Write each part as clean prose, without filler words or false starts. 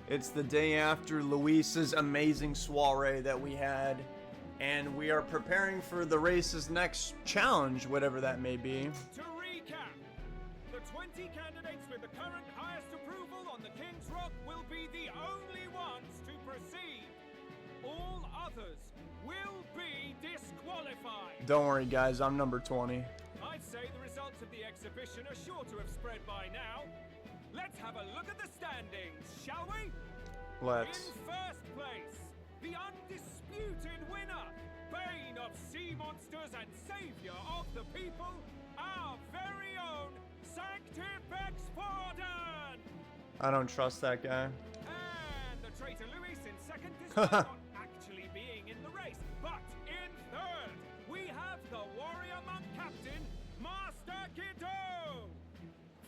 It's the day after Luis's amazing soiree that we had, and we are preparing for the race's next challenge, whatever that may be. To recap, the 20 candidates with the current highest approval on the King's Rock will be the only ones to proceed. All others will be disqualified. Don't worry, guys, I'm number 20. I'd say the results of the exhibition are sure to have spread by now. Let's have a look at the standings, shall we? Let's. In first place, the undisputed winner, bane of sea monsters and savior of the people, our very own Sanctifex Forden! I don't trust that guy. And the traitor Luis in second, despite not actually being in the race. But in third, we have the warrior monk captain, Master Guido!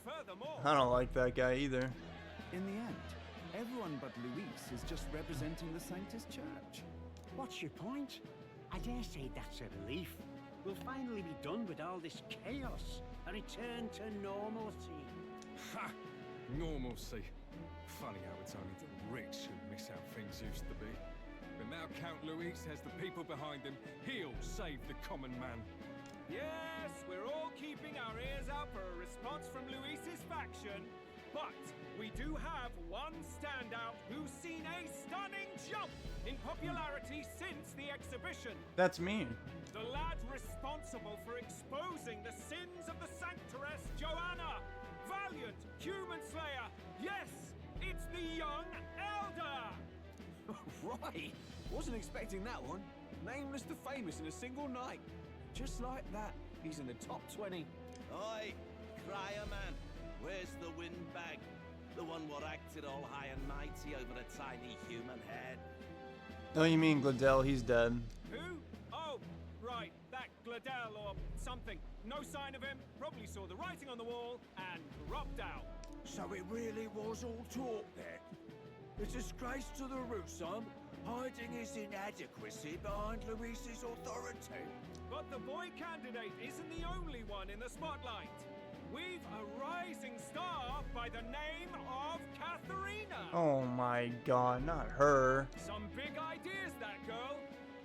Furthermore, I don't like that guy either. In the end, everyone but Luis is just representing the Sanctus Church. What's your point? I dare say that's a relief. We'll finally be done with all this chaos. A return to normalcy. Ha! Normalcy. Funny how it's only the rich who miss how things used to be. But now Count Luis has the people behind him. He'll save the common man. yes, we're all keeping our ears out for a response from Luis's faction. But we do have one standout who's seen a stunning jump in popularity since the exhibition. That's me. The lad responsible for exposing the sins of the Sanctoress Joanna. Valiant human slayer. Yes, it's the young elder. Right, wasn't expecting that one. Nameless to famous in a single night. Just like that, he's in the top 20. Oi, crier man, where's the windbag? The one what acted all high and mighty over a tiny human head. Oh, you mean Gladell? He's dead. Who? Oh, right, that Gladell or something. No sign of him, probably saw the writing on the wall and dropped out. So it really was all talk then? A disgrace to the Rusum, hiding his inadequacy behind Luis's authority. But the boy candidate isn't the only one in the spotlight. We've a rising star by the name of Katharina. Oh my god, not her. Some big ideas, that girl.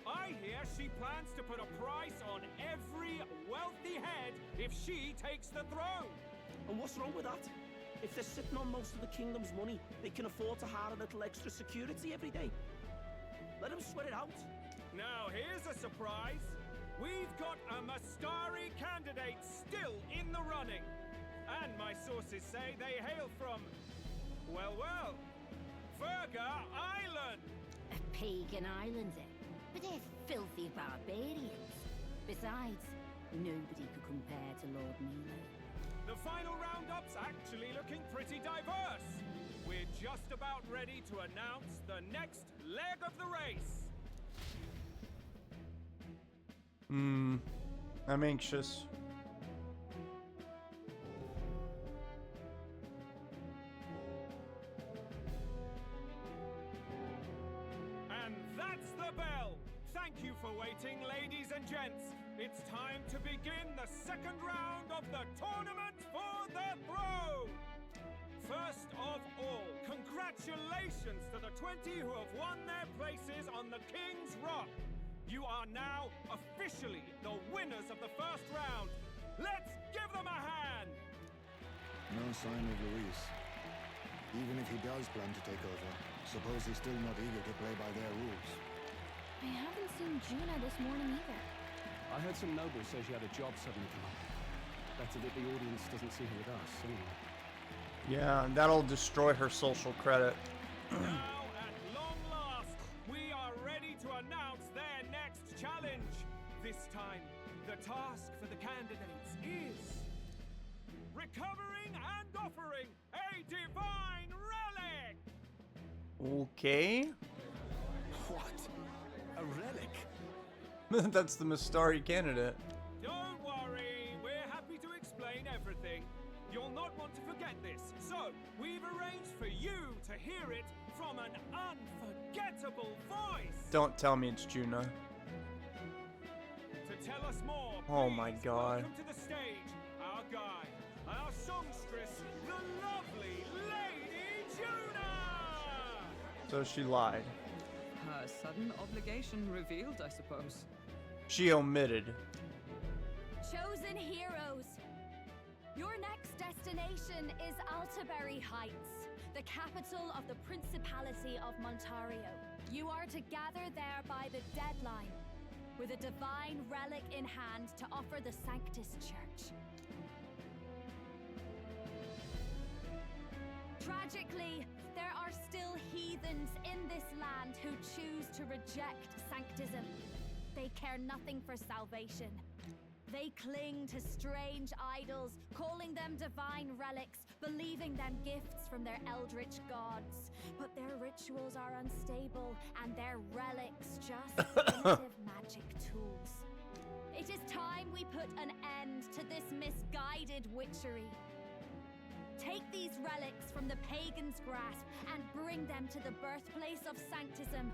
I hear she plans to put a price on every wealthy head if she takes the throne. And what's wrong with that? If they're sitting on most of the kingdom's money, they can afford to hire a little extra security every day. Let them sweat it out. Now here's a surprise. We've got a Mastari candidate still in the running. And my sources say they hail from, well, Virga Island. A pagan island, eh? But they're filthy barbarians. Besides, nobody could compare to Lord Milo. The final roundup's actually looking pretty diverse. We're just about ready to announce the next leg of the race. I'm anxious. And that's the bell. Thank you for waiting, ladies and gents. It's time to begin the second round of the tournament for the throne. First of all, congratulations to the 20 who have won their places on the King's Rock. You are now officially the winners of the first round. Let's give them a hand. No sign of Luis. Even if he does plan to take over, suppose he's still not eager to play by their rules. I haven't seen Juna this morning either. I heard some nobles say she had a job suddenly come up. Better that the audience doesn't see her with us, anyway. Yeah, that'll destroy her social credit. Now, at long last, we are ready to announce their next challenge. This time, the task for the candidates is recovering and offering a divine relic. Okay. What? A relic? That's the Mastari candidate. Don't worry, we're happy to explain everything. You'll not want to forget this, so we've arranged for you to hear it from an unforgettable voice. Don't tell me it's Juna. To tell us more, Oh my please god. welcome to the stage our guide, our songstress, the lovely Lady Juna! So she lied. Her sudden obligation revealed, I suppose. She omitted. Chosen heroes, your next destination is Altaberry Heights, the capital of the Principality of Montario. You are to gather there by the deadline, with a divine relic in hand to offer the Sanctus Church. Tragically, there are still heathens in this land who choose to reject Sanctism. They care nothing for salvation. They cling to strange idols, calling them divine relics, believing them gifts from their eldritch gods. But their rituals are unstable, and their relics just primitive magic tools. It is time we put an end to this misguided witchery. Take these relics from the pagan's grasp and bring them to the birthplace of Sanctism,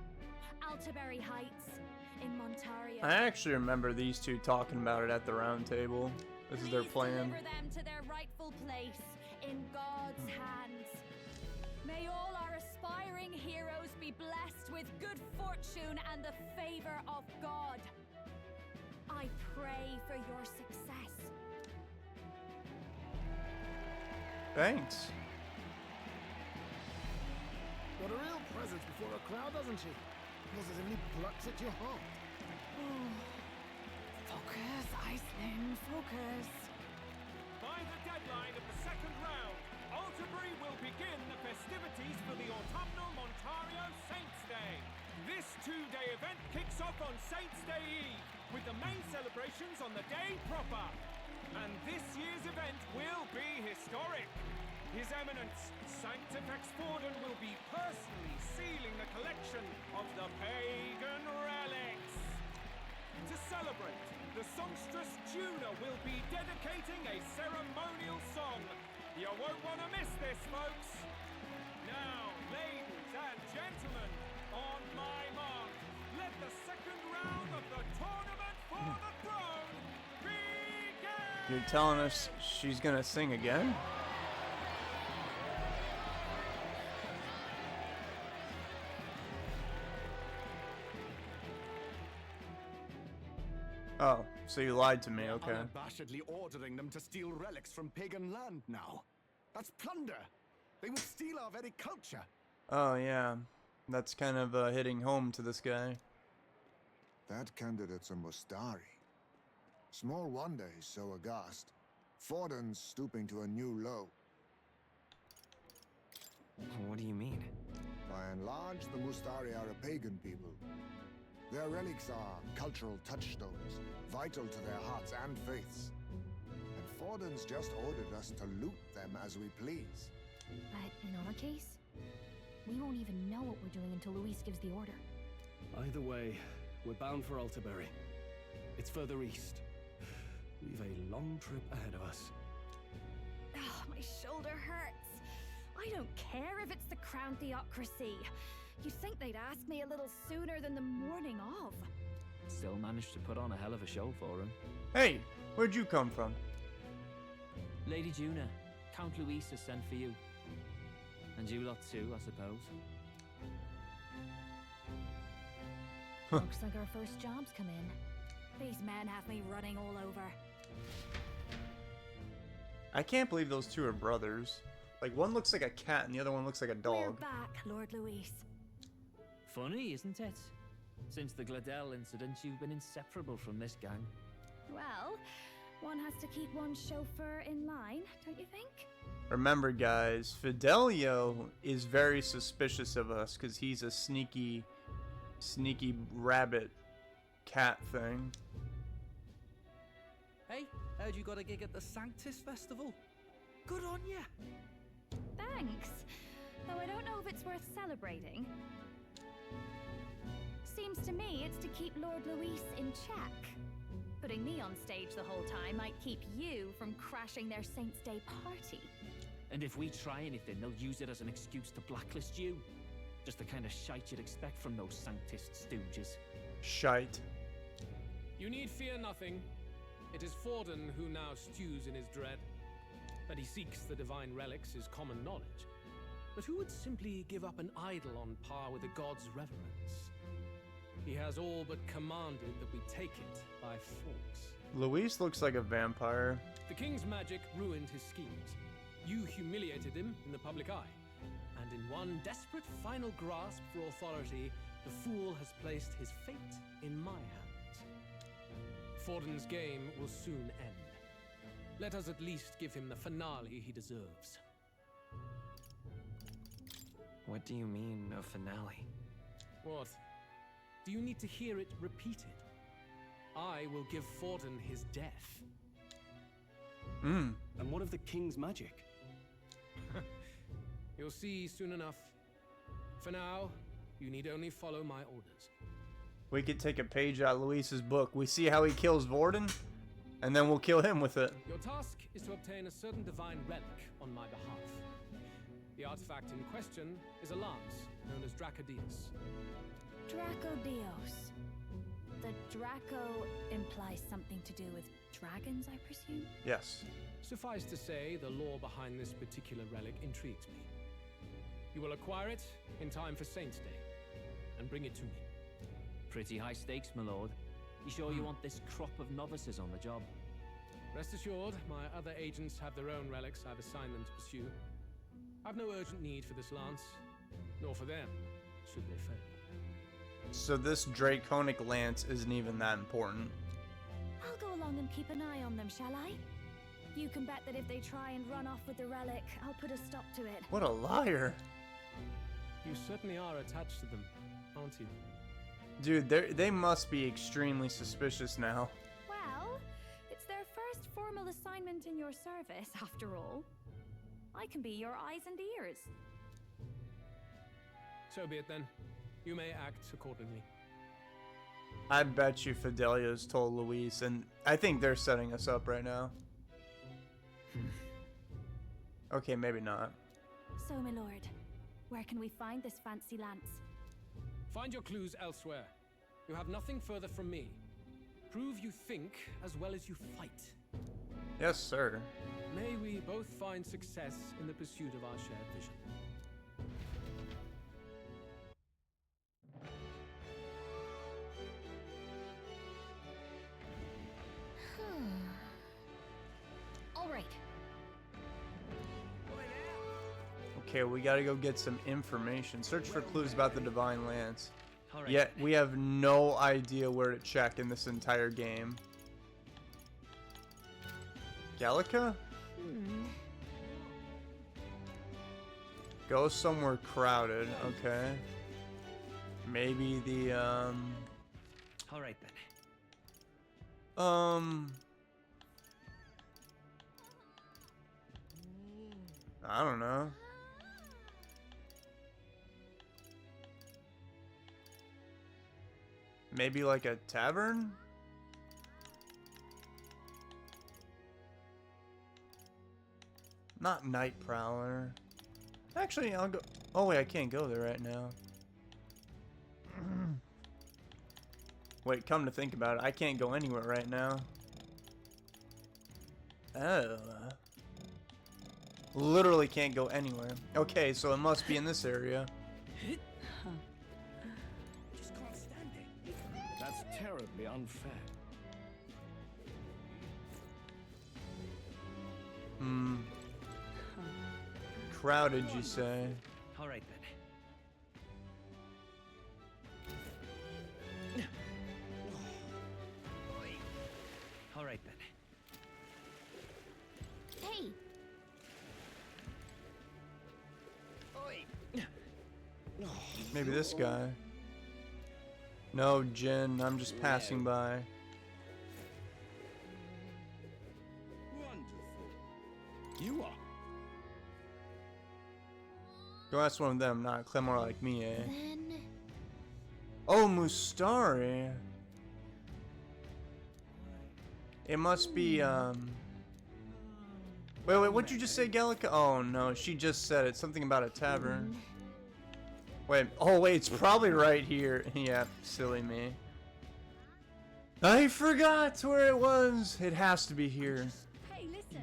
Altaberry Heights, in Montario. I actually remember these two talking about it at the round table. This is their plan. Deliver them to their rightful place in God's hands. May all our aspiring heroes be blessed with good fortune and the favor of God. I pray for your success. Thanks. Got a real presence before a crowd, doesn't she? Positively plucks at your heart. Focus, Iceland, focus. By the deadline of the second round, Altaberry will begin the festivities for the autumnal Montario Saints' Day. This two-day event kicks off on Saints' Day Eve, with the main celebrations on the day proper. And this year's event will be historic. His Eminence, Sanctifex Forden, will be personally sealing the collection of the pagan relics. To celebrate, the songstress Juna will be dedicating a ceremonial song. You won't want to miss this, folks. Now, ladies and gentlemen, on my mark, let the second round of the tournament for the throne begin! You're telling us she's gonna sing again? Oh, so you lied to me, okay. Unabashedly ordering them to steal relics from pagan land now. That's plunder. They would steal our very culture. Oh, yeah. That's kind of hitting home to this guy. That candidate's a Mustari. Small wonder he's so aghast. Forden's stooping to a new low. What do you mean? By and large, the Mustari are a pagan people. Their relics are cultural touchstones, vital to their hearts and faiths. And Forden's just ordered us to loot them as we please. But in our case, we won't even know what we're doing until Luis gives the order. Either way, we're bound for Altaberry. It's further east. We've a long trip ahead of us. Oh, my shoulder hurts. I don't care if it's the Crown Theocracy. You'd think they'd ask me a little sooner than the morning of. Still managed to put on a hell of a show for him. Hey, where'd you come from? Lady Juna, Count Luis has sent for you. And you lot too, I suppose. Looks like our first job's come in. These men have me running all over. I can't believe those two are brothers. Like, one looks like a cat and the other one looks like a dog. We're back, Lord Luis. Funny, isn't it? Since the Gladell incident, you've been inseparable from this gang. Well, one has to keep one's chauffeur in line, don't you think? Remember, guys, Fidelio is very suspicious of us because he's a sneaky rabbit cat thing. Hey, heard you got a gig at the Sanctus Festival. Good on ya. Thanks. Though I don't know if it's worth celebrating. Seems to me it's to keep Lord Luis in check. Putting me on stage the whole time might keep you from crashing their Saints' Day party. And if we try anything, they'll use it as an excuse to blacklist you. Just the kind of shite you'd expect from those Sanctist stooges. Shite. You need fear nothing. It is Forden who now stews in his dread. That he seeks the divine relics is common knowledge. But who would simply give up an idol on par with the god's reverence? He has all but commanded that we take it by force. Luis looks like a vampire. The king's magic ruined his schemes. You humiliated him in the public eye. And in one desperate final grasp for authority, the fool has placed his fate in my hands. Forden's game will soon end. Let us at least give him the finale he deserves. What do you mean, a finale? What? Do you need to hear it repeated? I will give Forden his death. And what of the king's magic? You'll see soon enough. For now, you need only follow my orders. We could take a page out of Luis's book. We see how he kills Vorden, and then we'll kill him with it. Your task is to obtain a certain divine relic on my behalf. The artifact in question is a lance known as Dracodios. Dracodios. The Draco implies something to do with dragons, I presume? Yes. Suffice to say, the lore behind this particular relic intrigues me. You will acquire it in time for Saint's Day, and bring it to me. Pretty high stakes, my lord. You sure you want this crop of novices on the job? Rest assured, my other agents have their own relics I've assigned them to pursue. I've no urgent need for this lance, nor for them, should they fail. So this draconic lance isn't even that important. I'll go along and keep an eye on them, shall I? You can bet that if they try and run off with the relic, I'll put a stop to it. What a liar. You certainly are attached to them, aren't you? Dude, they must be extremely suspicious now. Well, it's their first formal assignment in your service, after all. I can be your eyes and ears. So be it then. You may act accordingly. I bet you Fidelia's told Luis, and I think they're setting us up right now. Okay, maybe not. So, my lord, where can we find this fancy lance? Find your clues elsewhere. You have nothing further from me. Prove you think as well as you fight. Yes, sir. May we both find success in the pursuit of our shared vision. All right. Okay, we gotta go get some information. Search for clues about the Divine Lance. Alright. Yet we have no idea where to check in this entire game. Gallica? Go somewhere crowded, okay. Maybe the, Alright then. I don't know. Maybe like a tavern? Not Night Prowler. Actually, I'll go. Oh, wait, I can't go there right now. Wait, come to think about it, I can't go anywhere right now. Oh. Literally can't go anywhere. Okay, so it must be in this area. Just can't stand it. That's terribly unfair. Crowded, you say? Alright then. Alright then. Hey! Maybe this guy. No, Jin, I'm just passing by. You are. Go ask one of them, not Clemor like me, eh? Then... Oh, Mustari. It must be, Wait, what'd you just say, Gallica? Oh, no, she just said it. Something about a tavern. Wait, oh, wait, it's probably right here. Yeah, silly me. I forgot where it was. It has to be here. Hey, listen.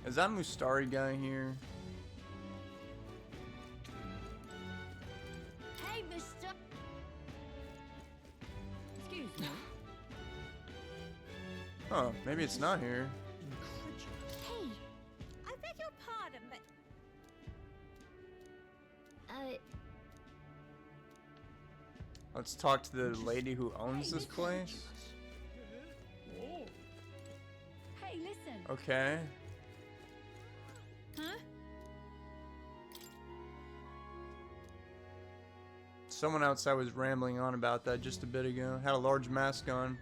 Is that Mustari guy here? Hey, mister! Excuse me. Oh, maybe it's not here. Hey, I beg your pardon, but Let's talk to the lady who owns this place. hey, listen. Okay. Huh? Someone outside was rambling on about that just a bit ago. Had a large mask on.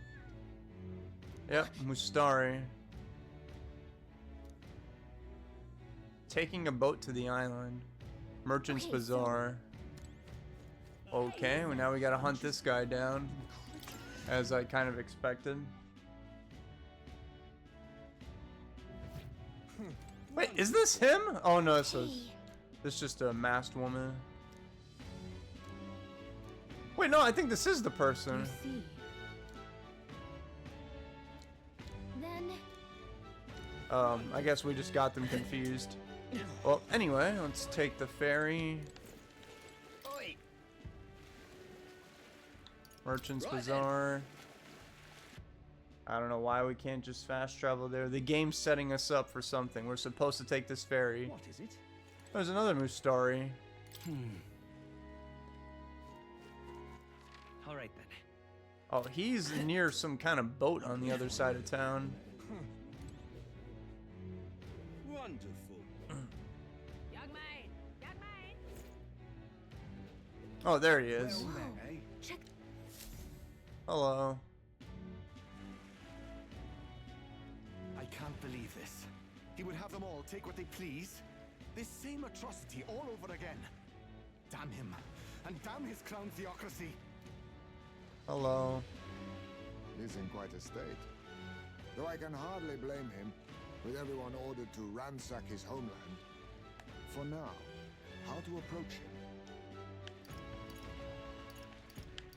Yep, Mustari. Taking a boat to the island. Merchant's Okay, Bazaar. Okay, well now we gotta hunt this guy down. As I kind of expected. Wait, is this him? Oh no, this is just a masked woman. Wait, no, I think this is the person. Then I guess we just got them confused. Well, anyway, let's take the ferry. Merchant's Bazaar. I don't know why we can't just fast travel there. The game's setting us up for something. We're supposed to take this ferry. What is it? There's another Mustari. All right then. Oh, he's near some kind of boat on the other side of town. Wonderful. Young man! Young man! Oh, there he is. check. Hello. I can't believe this. He would have them all take what they please. This same atrocity all over again. Damn him. And damn his crown theocracy. Hello. He's in quite a state. Though I can hardly blame him, with everyone ordered to ransack his homeland. For now, how to approach him?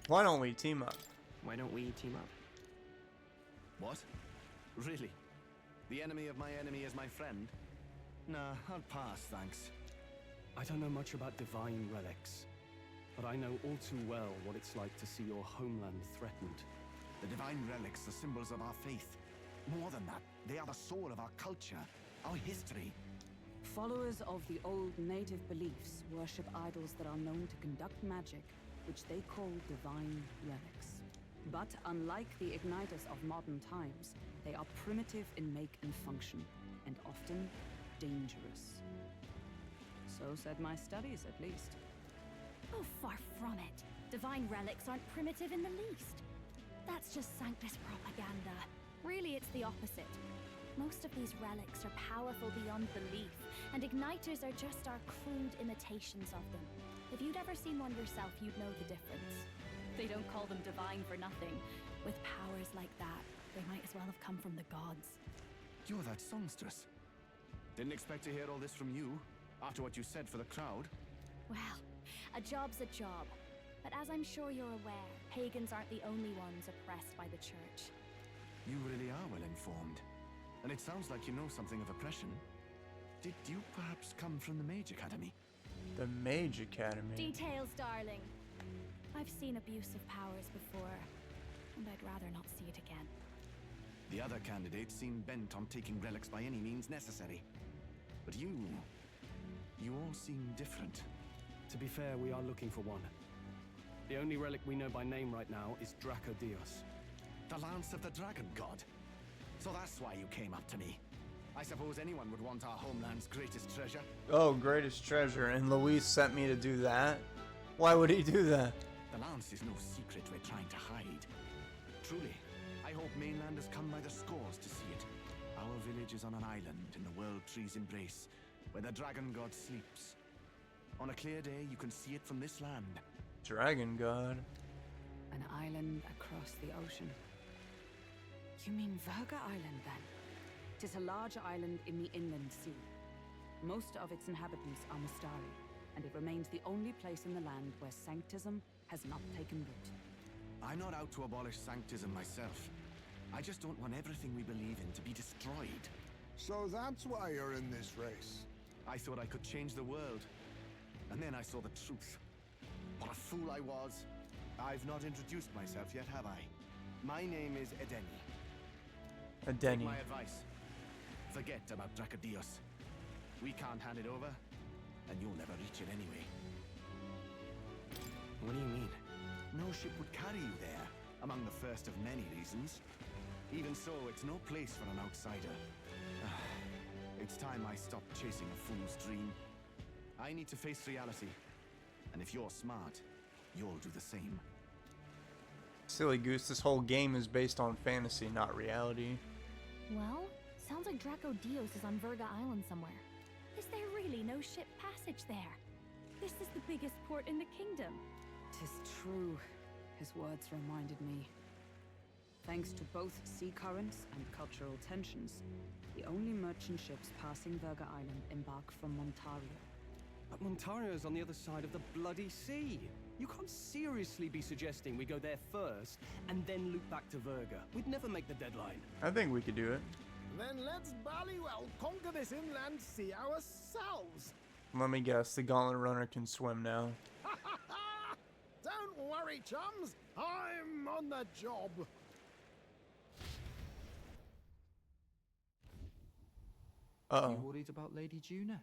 Why don't we team up? Why don't we team up? What? Really? The enemy of my enemy is my friend? Nah, I'll pass, thanks. I don't know much about divine relics, but I know all too well what it's like to see your homeland threatened. The divine relics are symbols of our faith. More than that, they are the soul of our culture, our history. Followers of the old native beliefs worship idols that are known to conduct magic, which they call divine relics. But unlike the igniters of modern times, they are primitive in make and function, and often dangerous. So said my studies, at least. Oh, far from it. Divine relics aren't primitive in the least. That's just Sanctus propaganda. Really, it's the opposite. Most of these relics are powerful beyond belief, and igniters are just our crude imitations of them. If you'd ever seen one yourself, you'd know the difference. They don't call them divine for nothing. With powers like that, they might as well have come from the gods. You're that songstress. Didn't expect to hear all this from you, after what you said for the crowd. Well, a job's a job. But as I'm sure you're aware, pagans aren't the only ones oppressed by the church. You really are well informed. And it sounds like you know something of oppression. Did you perhaps come from the Mage Academy? The Mage Academy. Details, darling. I've seen abuse of powers before, and I'd rather not see it again. The other candidates seem bent on taking relics by any means necessary. But you all seem different. To be fair, we are looking for one. The only relic we know by name right now is Draco Dios. The Lance of the Dragon God. So that's why you came up to me. I suppose anyone would want our homeland's greatest treasure. Oh, greatest treasure. And Luis sent me to do that? Why would he do that? The Lance is no secret we're trying to hide. Truly, I hope mainlanders come by the scores to see it. Our village is on an island in the World Tree's embrace, where the Dragon God sleeps. On a clear day, you can see it from this land. Dragon God? An island across the ocean. You mean Virga Island, then? 'Tis a large island in the inland sea. Most of its inhabitants are Mustari, and it remains the only place in the land where sanctism has not taken root. I'm not out to abolish sanctism myself. I just don't want everything we believe in to be destroyed. So that's why you're in this race. I thought I could change the world. And then I saw the truth. What a fool I was. I've not introduced myself yet, have I? My name is Edeni. Take Edeni. my advice. Forget about Dracodios. We can't hand it over, and you'll never reach it anyway. What do you mean? No ship would carry you there, among the first of many reasons. Even so, it's no place for an outsider. It's time I stopped chasing a fool's dream. I need to face reality. And if you're smart, you'll do the same. Silly goose, this whole game is based on fantasy, not reality. Well, sounds like Dracodios is on Virga Island somewhere. Is there really no ship passage there? This is the biggest port in the kingdom. 'Tis true. His words reminded me. Thanks to both sea currents and cultural tensions, the only merchant ships passing Virga Island embark from Montario. But Montario's on the other side of the bloody sea. You can't seriously be suggesting we go there first and then loop back to Virga. We'd never make the deadline. I think we could do it. Then let's ballywell conquer this inland sea ourselves. Let me guess, the Gauntlet Runner can swim now. Don't worry, chums. I'm on the job. Uh-oh. You worried about Lady Juna?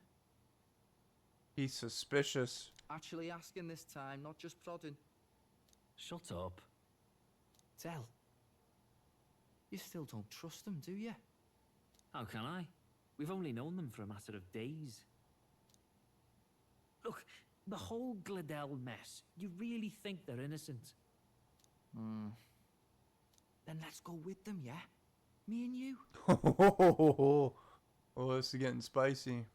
He's suspicious. Actually asking this time, not just prodding. Shut up. Tell. You still don't trust them, do you? How can I? We've only known them for a matter of days. Look, the whole Gladell mess, you really think they're innocent? Then let's go with them, yeah? Me and you. Oh, this is getting spicy.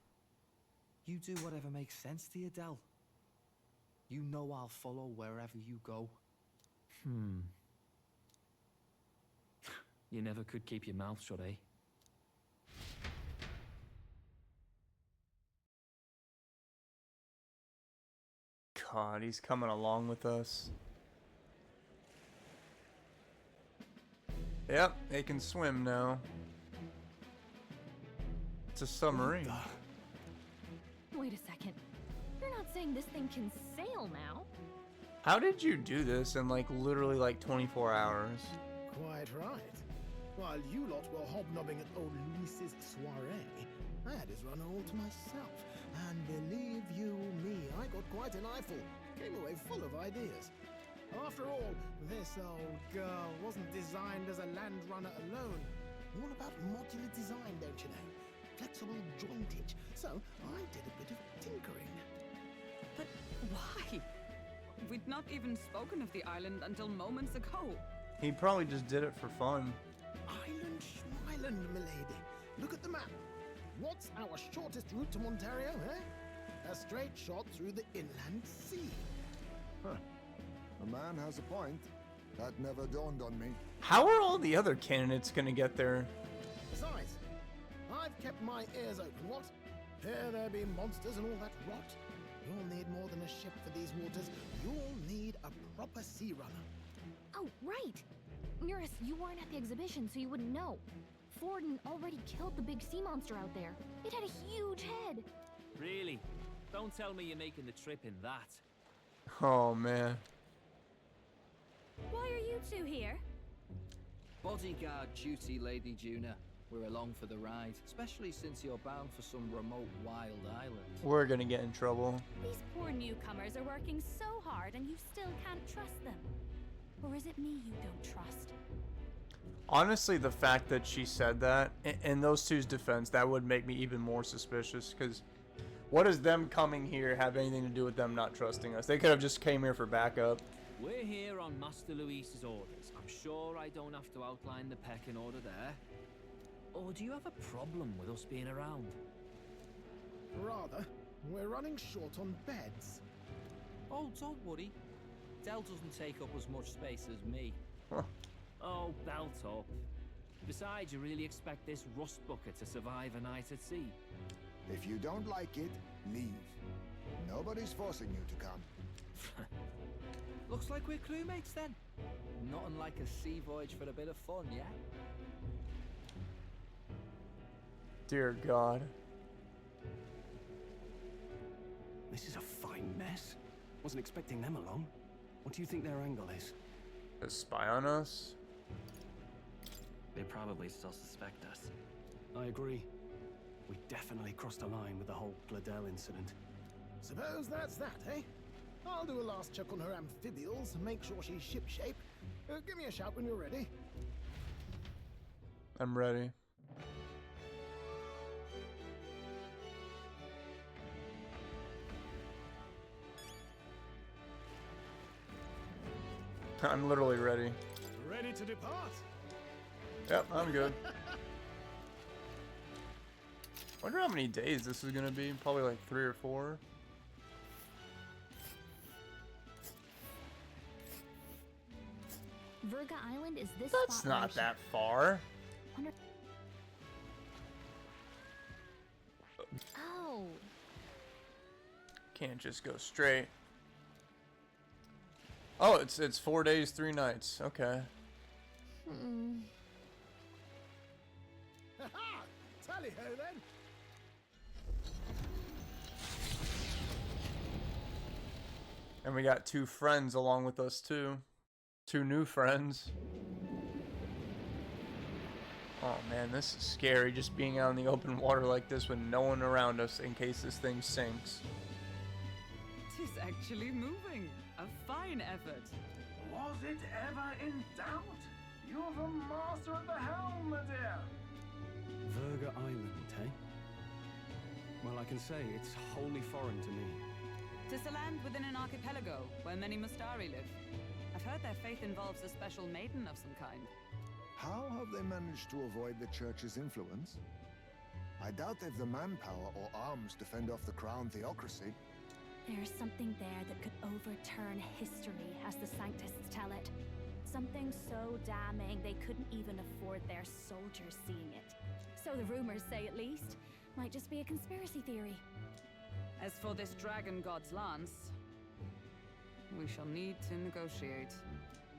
You do whatever makes sense to you, Del. You know I'll follow wherever you go. You never could keep your mouth shut, eh? God, he's coming along with us. Yep, they can swim now. It's a submarine. Wait a second. You're not saying this thing can sail now? How did you do this in literally 24 hours? Quite right. While you lot were hobnobbing at old Luis's soiree, I had his run all to myself. And believe you me, I got quite an eyeful. Came away full of ideas. After all, this old girl wasn't designed as a land runner alone. All about modular design, don't you know? Flexible jointage. So I did a bit of tinkering. But why? We'd not even spoken of the island until moments ago. He probably just did it for fun. Island Schmyland, milady. Look at the map. What's our shortest route to Montario, eh? A straight shot through the inland sea. Huh. A man has a point. That never dawned on me. How are all the other candidates gonna get there? Besides, I've kept my ears open, what? Here there be monsters and all that rot. You'll need more than a ship for these waters. You'll need a proper sea runner. Oh, right. Mirus, you weren't at the exhibition, so you wouldn't know. Forden already killed the big sea monster out there. It had a huge head. Really? Don't tell me you're making the trip in that. Oh, man. Why are you two here? Bodyguard duty, Lady Juna. We're along for the ride, especially since you're bound for some remote wild island. We're gonna get in trouble. These poor newcomers are working so hard and you still can't trust them. Or is it me you don't trust? Honestly, the fact that she said that, in those two's defense, that would make me even more suspicious, because what does them coming here have anything to do with them not trusting us? They could have just came here for backup. We're here on Master Luis's orders. I'm sure I don't have to outline the pecking order there. Or do you have a problem with us being around? Rather, we're running short on beds. Oh, don't worry. Del doesn't take up as much space as me. Oh, belt up. Besides, you really expect this rust bucket to survive a night at sea? If you don't like it, leave. Nobody's forcing you to come. Looks like we're crewmates then. Nothing like a sea voyage for a bit of fun, yeah? Dear God. This is a fine mess. Wasn't expecting them along. What do you think their angle is? To spy on us? They probably still suspect us. I agree. We definitely crossed a line with the whole Gladel incident. Suppose that's that, eh? I'll do a last check on her amphibials and make sure she's shipshape. Give me a shout when you're ready. I'm ready. I'm literally ready. Ready to depart? Yep, I'm good. Wonder how many days this is gonna be. Probably like 3 or 4. Virga Island is this That's spot not that far. Oh. Can't just go straight. Oh, it's 4 days, 3 nights. Okay. Ha-ha! Tally-ho then! And we got 2 friends along with us too. 2 new friends. Oh man, this is scary, just being out in the open water like this with no one around us in case this thing sinks. Tis actually moving. A fine effort. Was it ever in doubt? You're the master at the helm, my dear. Virga Island, eh? Well, I can say it's wholly foreign to me. Tis a land within an archipelago where many Mustari live. I've heard their faith involves a special maiden of some kind. How have they managed to avoid the church's influence? I doubt they've the manpower or arms to fend off the crown theocracy. There's something there that could overturn history, as the Sanctists tell it. Something so damning they couldn't even afford their soldiers seeing it. So the rumors say, at least. Might just be a conspiracy theory. As for this dragon god's lance, we shall need to negotiate.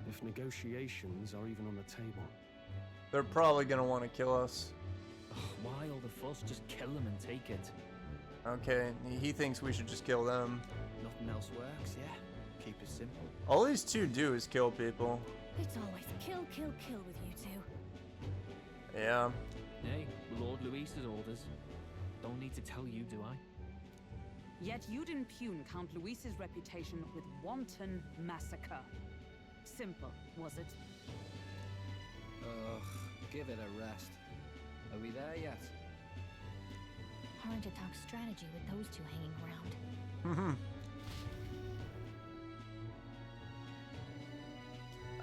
If negotiations are even on the table. They're probably gonna want to kill us. Ugh, why all the fuss? Just kill them and take it. Okay, he thinks we should just kill them. Nothing else works, yeah? Keep it simple. All these 2 do is kill people. It's always kill, kill, kill with you 2. Yeah. Hey, Lord Luis's orders. Don't need to tell you, do I? Yet you'd impugn Count Luis's reputation with wanton massacre. Simple, was it? Ugh, give it a rest. Are we there yet? Hard to talk strategy with those 2 hanging around.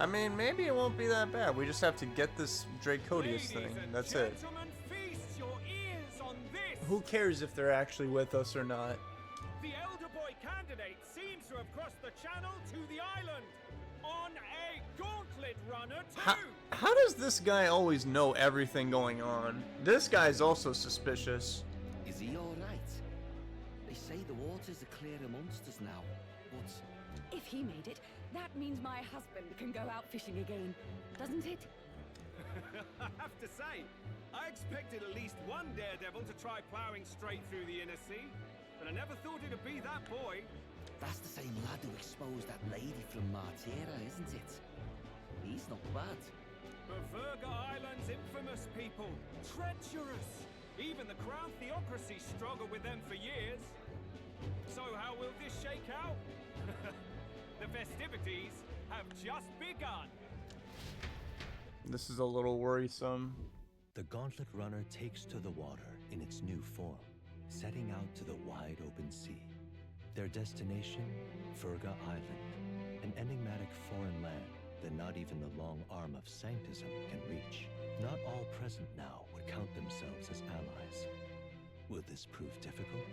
I mean, maybe it won't be that bad. We just have to get this Dracodius thing. That's it. Feast your ears on this. Who cares if they're actually with us or not? The elder boy candidate seems to have crossed the channel to the island on a gauntlet runner too. How does this guy always know everything going on? This guy's also suspicious. Is he all right? They say the waters are clear amongst us now, but... If he made it, that means my husband can go out fishing again, doesn't it? I have to say, I expected at least one daredevil to try ploughing straight through the inner sea, but I never thought it'd be that boy. That's the same lad who exposed that lady from Martira, isn't it? He's not bad. But Virga Island's infamous people, treacherous. Even the Crown Theocracy struggled with them for years. So how will this shake out? The festivities have just begun. This is a little worrisome. The Gauntlet Runner takes to the water in its new form, setting out to the wide open sea. Their destination, Virga Island, an enigmatic foreign land that not even the long arm of Sanctism can reach. Not all present now would count themselves as allies. Will this prove difficult,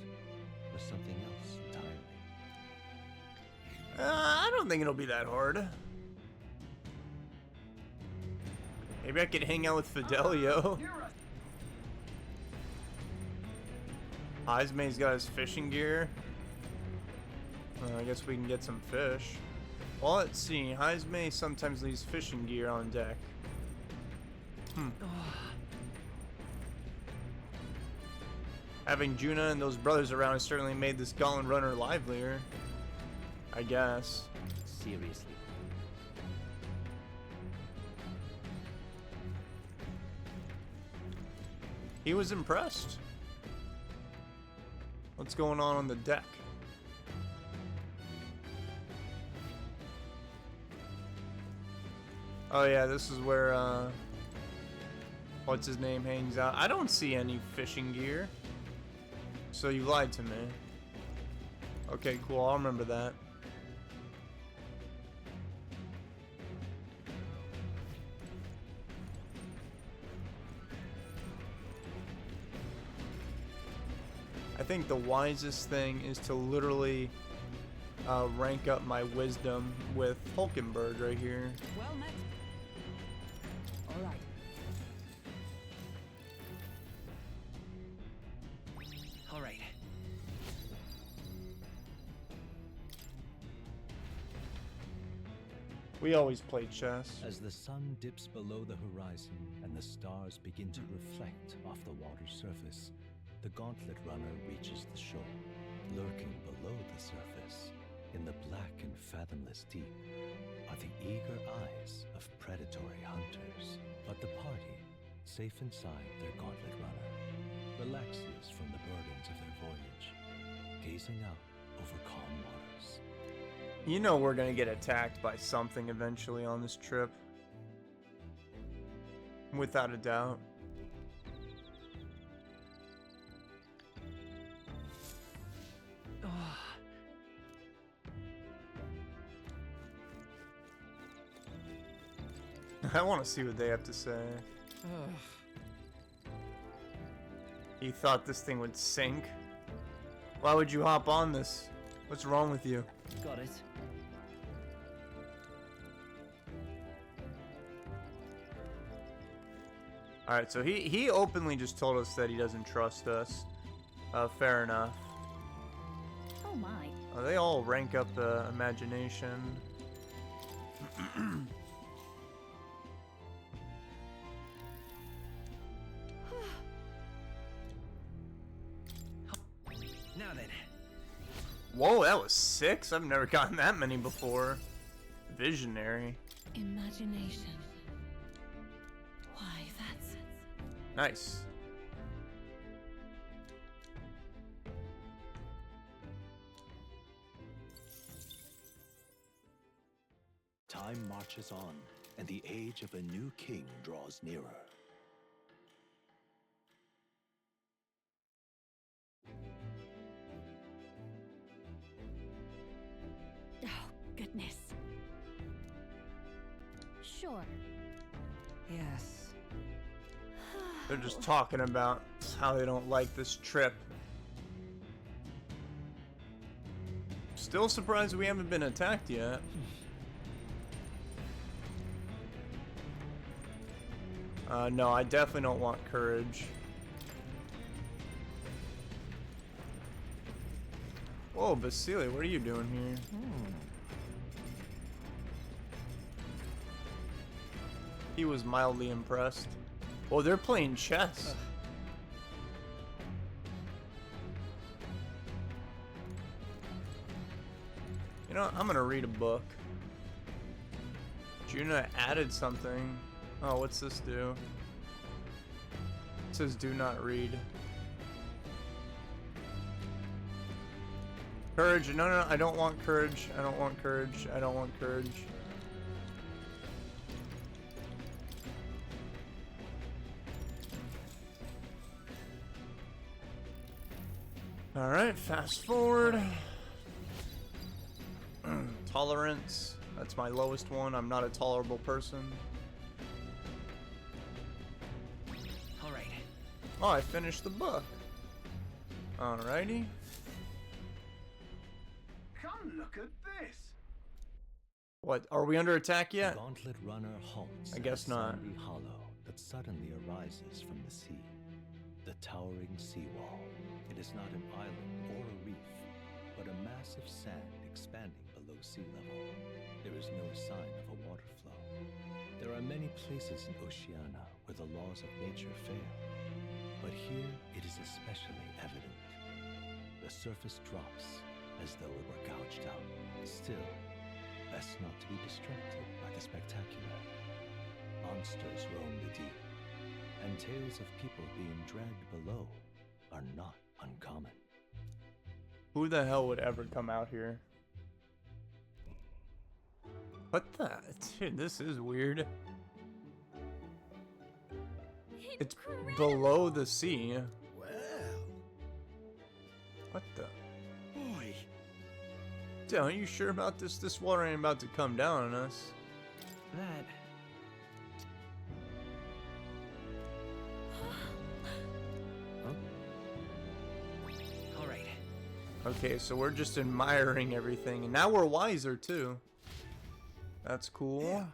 or something else entirely? I don't think it'll be that hard. Maybe I could hang out with Fidelio. Ismay's got his fishing gear. I guess we can get some fish. Well, let's see. Ismay sometimes leaves fishing gear on deck. Having Juna and those brothers around has certainly made this Gauntlet Runner livelier. I guess. Seriously. He was impressed. What's going on the deck? Oh yeah, this is where what's his name hangs out. I don't see any fishing gear. So you lied to me. Okay, cool. I'll remember that. I think the wisest thing is to literally rank up my wisdom with Hulkenberg right here. Well met. All right. All right. We always play chess. As the sun dips below the horizon and the stars begin to reflect off the water's surface, the gauntlet runner reaches the shore. Lurking below the surface, in the black and fathomless deep, are the eager eyes of predatory hunters. But the party, safe inside their gauntlet runner, relaxes from the burdens of their voyage, gazing out over calm waters. You know we're gonna get attacked by something eventually on this trip. Without a doubt. I want to see what they have to say. You thought this thing would sink? Why would you hop on this? What's wrong with you? Got it. Alright, so he openly just told us that he doesn't trust us. Fair enough. Oh my. They all rank up the imagination. Now then. Whoa, that was 6? I've never gotten that many before. Visionary. Imagination. Why, that's... Nice. Time marches on, and the age of a new king draws nearer. Oh, goodness. Sure. Yes. They're just talking about how they don't like this trip. Still surprised we haven't been attacked yet. No, I definitely don't want courage. Whoa, Vasily, what are you doing here? He was mildly impressed. Oh, they're playing chess. You know what? I'm gonna read a book. Juna added something. Oh, what's this do? It says do not read. Courage. No, no, I don't want courage. I don't want courage. I don't want courage. Alright, fast forward. Tolerance. That's my lowest one. I'm not a tolerable person. Alright. Oh, I finished the book. Alrighty. Come look at this. What? Are we under attack yet? The gauntlet runner halts I guess at a not. sandy hollow that suddenly arises from the sea. The towering seawall. It is not an island or a reef, but a mass of sand expanding below sea level. There is no sign of a water flow. There are many places in Oceania where the laws of nature fail, but here it is especially evident. The surface drops as though it were gouged out. Still, best not to be distracted by the spectacular. Monsters roam the deep, and tales of people being dragged below are not uncommon. Who the hell would ever come out here? What the? Dude, this is weird. It's below the sea. Well. What the? Boy. Dude, are you sure about this? This water ain't about to come down on us. That. All right. Okay, so we're just admiring everything, and now we're wiser too. That's cool. Yeah.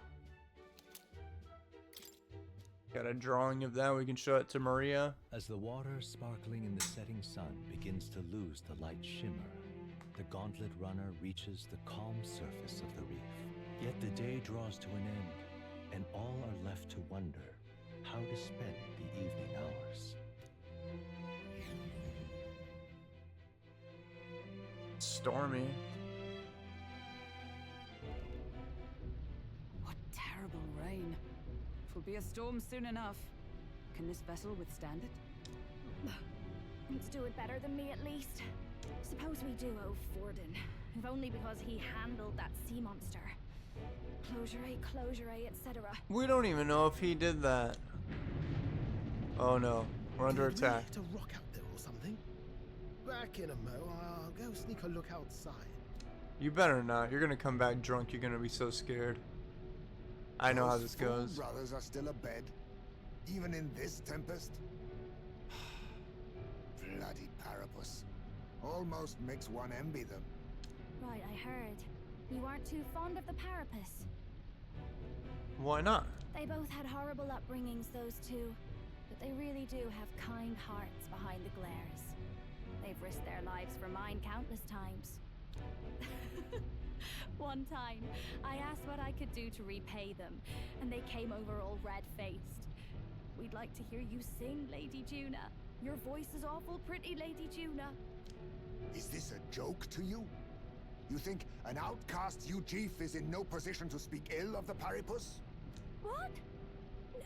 Got a drawing of that. We can show it to Maria. As the water sparkling in the setting sun begins to lose the light shimmer, the gauntlet runner reaches the calm surface of the reef. Yet the day draws to an end, and all are left to wonder how to spend the evening hours. Stormy. What terrible rain. It'll be a storm soon enough. Can this vessel withstand it? Needs to do it better than me, at least. Suppose we do owe Forden, if only because he handled that sea monster. Closure, etc. We don't even know if he did that. Oh no, we're under Did we attack. hit a rock out there or something? Back in a mo. I'll go sneak a look outside. You better not. You're gonna come back drunk. You're gonna be so scared. I know how this goes. Those brothers are still abed, even in this tempest. Bloody Parapus. Almost makes one envy them. Right, I heard. You aren't too fond of the Parapus. Why not? They both had horrible upbringings, those two. But they really do have kind hearts behind the glares. They've risked their lives for mine countless times. One time, I asked what I could do to repay them, and they came over all red-faced. We'd like to hear you sing, Lady Juna. Your voice is awful pretty, Lady Juna. Is this a joke to you? You think an outcast you chief is in no position to speak ill of the Paripus? What?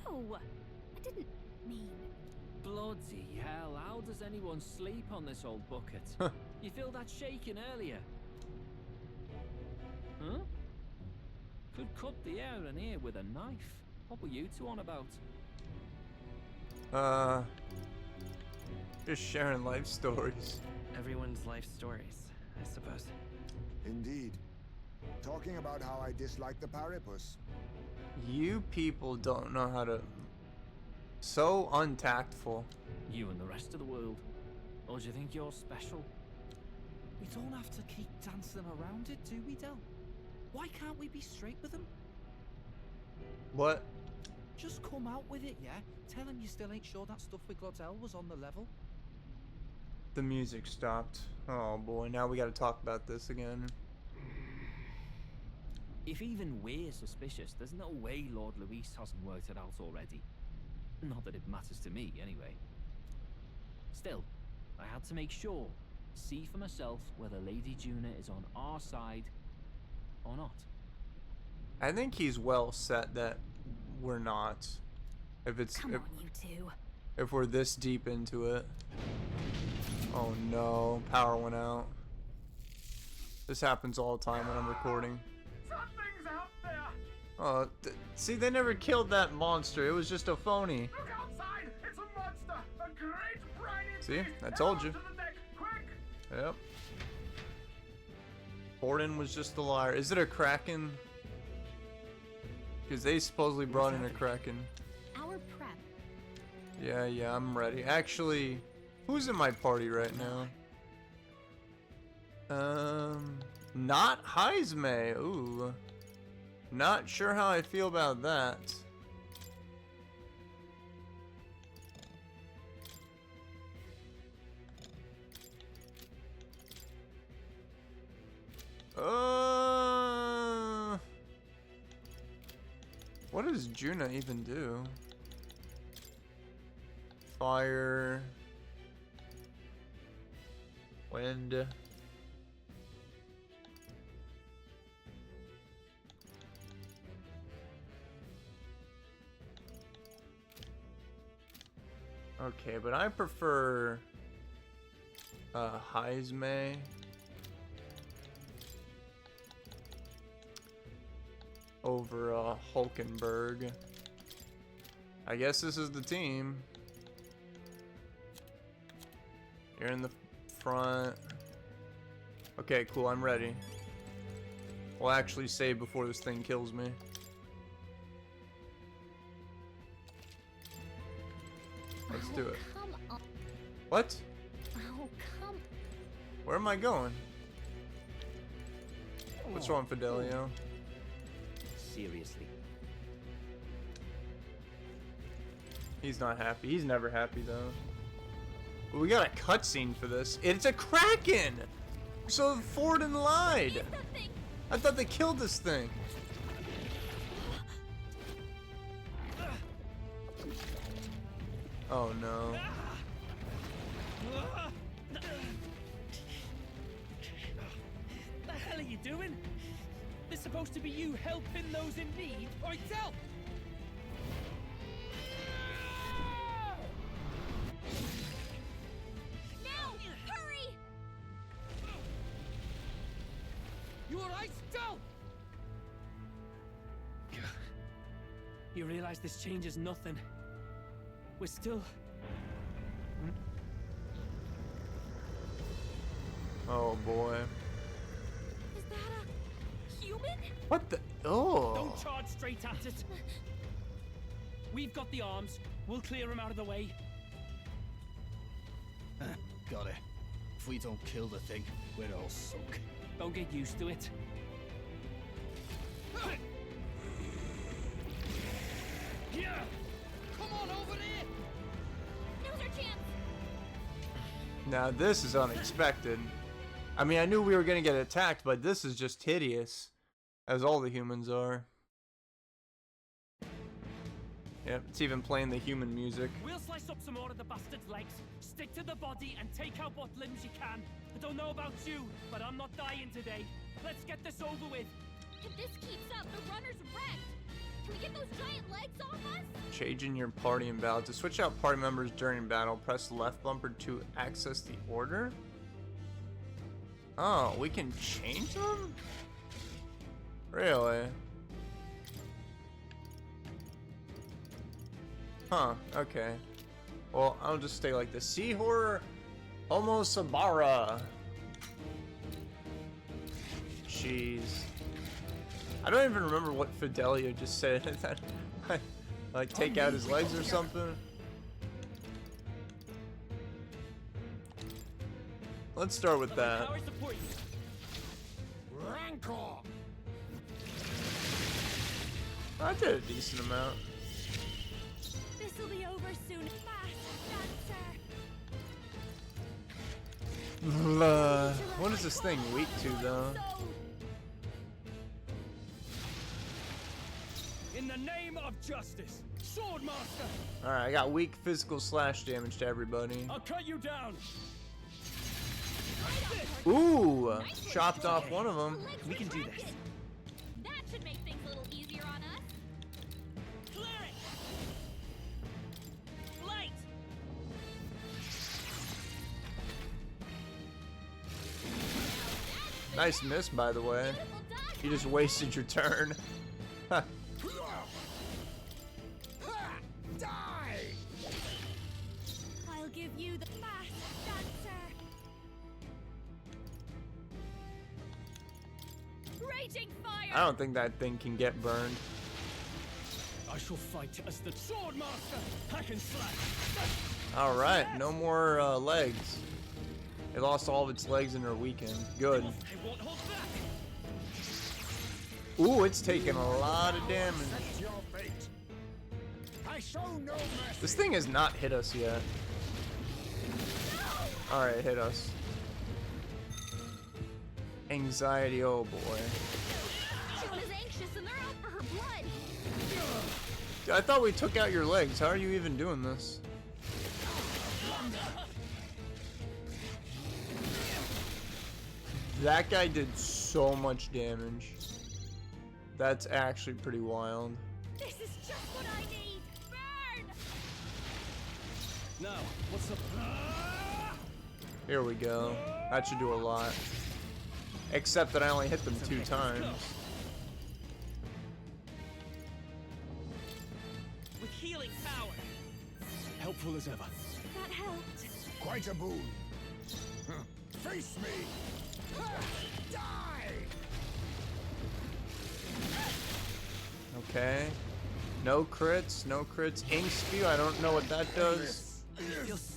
No, I didn't mean... Bloody hell, how does anyone sleep on this old bucket? You feel that shaking earlier? Huh? Could cut the air in here with a knife. What were you two on about? Just sharing life stories. Everyone's life stories, I suppose. Indeed. Talking about how I dislike the Paripus. You people don't know how to... So untactful. You and the rest of the world. Or do you think you're special? We don't have to keep dancing around it, do we, Del? Why can't we be straight with them? What? Just come out with it, yeah? Tell him you still ain't sure that stuff with Glottel was on the level. The music stopped. Oh boy, now we gotta talk about this again. If even we're suspicious, there's no way Lord Luis hasn't worked it out already. Not that it matters to me, anyway. Still, I had to make sure, see for myself whether Lady Juna is on our side or not. I think he's well set that we're not. If it's Come on, you two. if we're this deep into it. Oh no, power went out. This happens all the time when I'm recording. Something's out there! Oh, see, they never killed that monster. It was just a phony. Look outside! It's a monster! A great briny See? beast! I told Down you. to the deck, quick! Yep. Forden was just a liar. Is it a kraken? Because they supposedly brought in a kraken. Our prep. Yeah, I'm ready. Actually, who's in my party right now? Not Heisme. Ooh. Not sure how I feel about that. What does Juna even do? Fire. Wind. Okay, but I prefer Heisme. Over Hulkenberg. I guess this is the team. You're in the front. Okay, cool, I'm ready. We'll actually save before this thing kills me. Let's do it. Come on. What? Oh, come. Where am I going? What's wrong, Fidelio? Seriously. He's not happy. He's never happy, though. We got a cutscene for this. It's a Kraken! So Forden lied! I thought they killed this thing. Oh no. The hell are you doing? This is supposed to be you helping those in need, or help! No! Hurry! You alright, still? You realize this changes nothing. We're still... Oh boy. Is that a human? What the? Oh. Don't charge straight at it. We've got the arms. We'll clear him out of the way. Got it. If we don't kill the thing, we're all sunk. Don't get used to it. Yeah! Come on over there! Now's our chance! Now this is unexpected. I mean, I knew we were gonna get attacked, but this is just hideous. As all the humans are. Yep, it's even playing the human music. We'll slice up some more of the bastard's legs, stick to the body, and take out what limbs you can. I don't know about you, but I'm not dying today. Let's get this over with. If this keeps up, the runner's wrecked! Can we get those giant legs off us? Changing your party in battle. To switch out party members during battle, press the left bumper to access the order. Oh, we can change them? Really? Huh, okay. Well, I'll just stay like this. Sea Horror Homo Sabara. Jeez. I don't even remember what Fidelio just said. Like take out his legs or something. Let's start with that. Rancor! I did a decent amount. This'll be over soon. Fast, What is this thing weak to, though? In the name of justice, Swordmaster! Alright, I got weak physical slash damage to everybody. I'll cut you down! Ooh! Chopped off one of them. We can do this. That should make things a little easier on us. Clear it! Light! Nice miss, by the way. You just wasted your turn. Die! I'll give you the fast dancer. Raging fire! I don't think that thing can get burned. I shall fight as the Swordmaster! Hack and slash! Alright, no more legs. It lost all of its legs and are weakened. Good. I won't hold back! Ooh, it's taking a lot of damage. Accept your fate. I show no mercy. This thing has not hit us yet. Alright, hit us. Anxiety, oh boy. Jonah's anxious and they're out for her blood. I thought we took out your legs. How are you even doing this? That guy did so much damage. That's actually pretty wild. This is just what I need. Burn! Now, what's up? Here we go. That should do a lot. Except that I only hit them 2 times. With healing power. Helpful as ever. That helped. Quite a boon. Face me! Die! Okay. No crits, no crits. Ink Spew, I don't know what that does.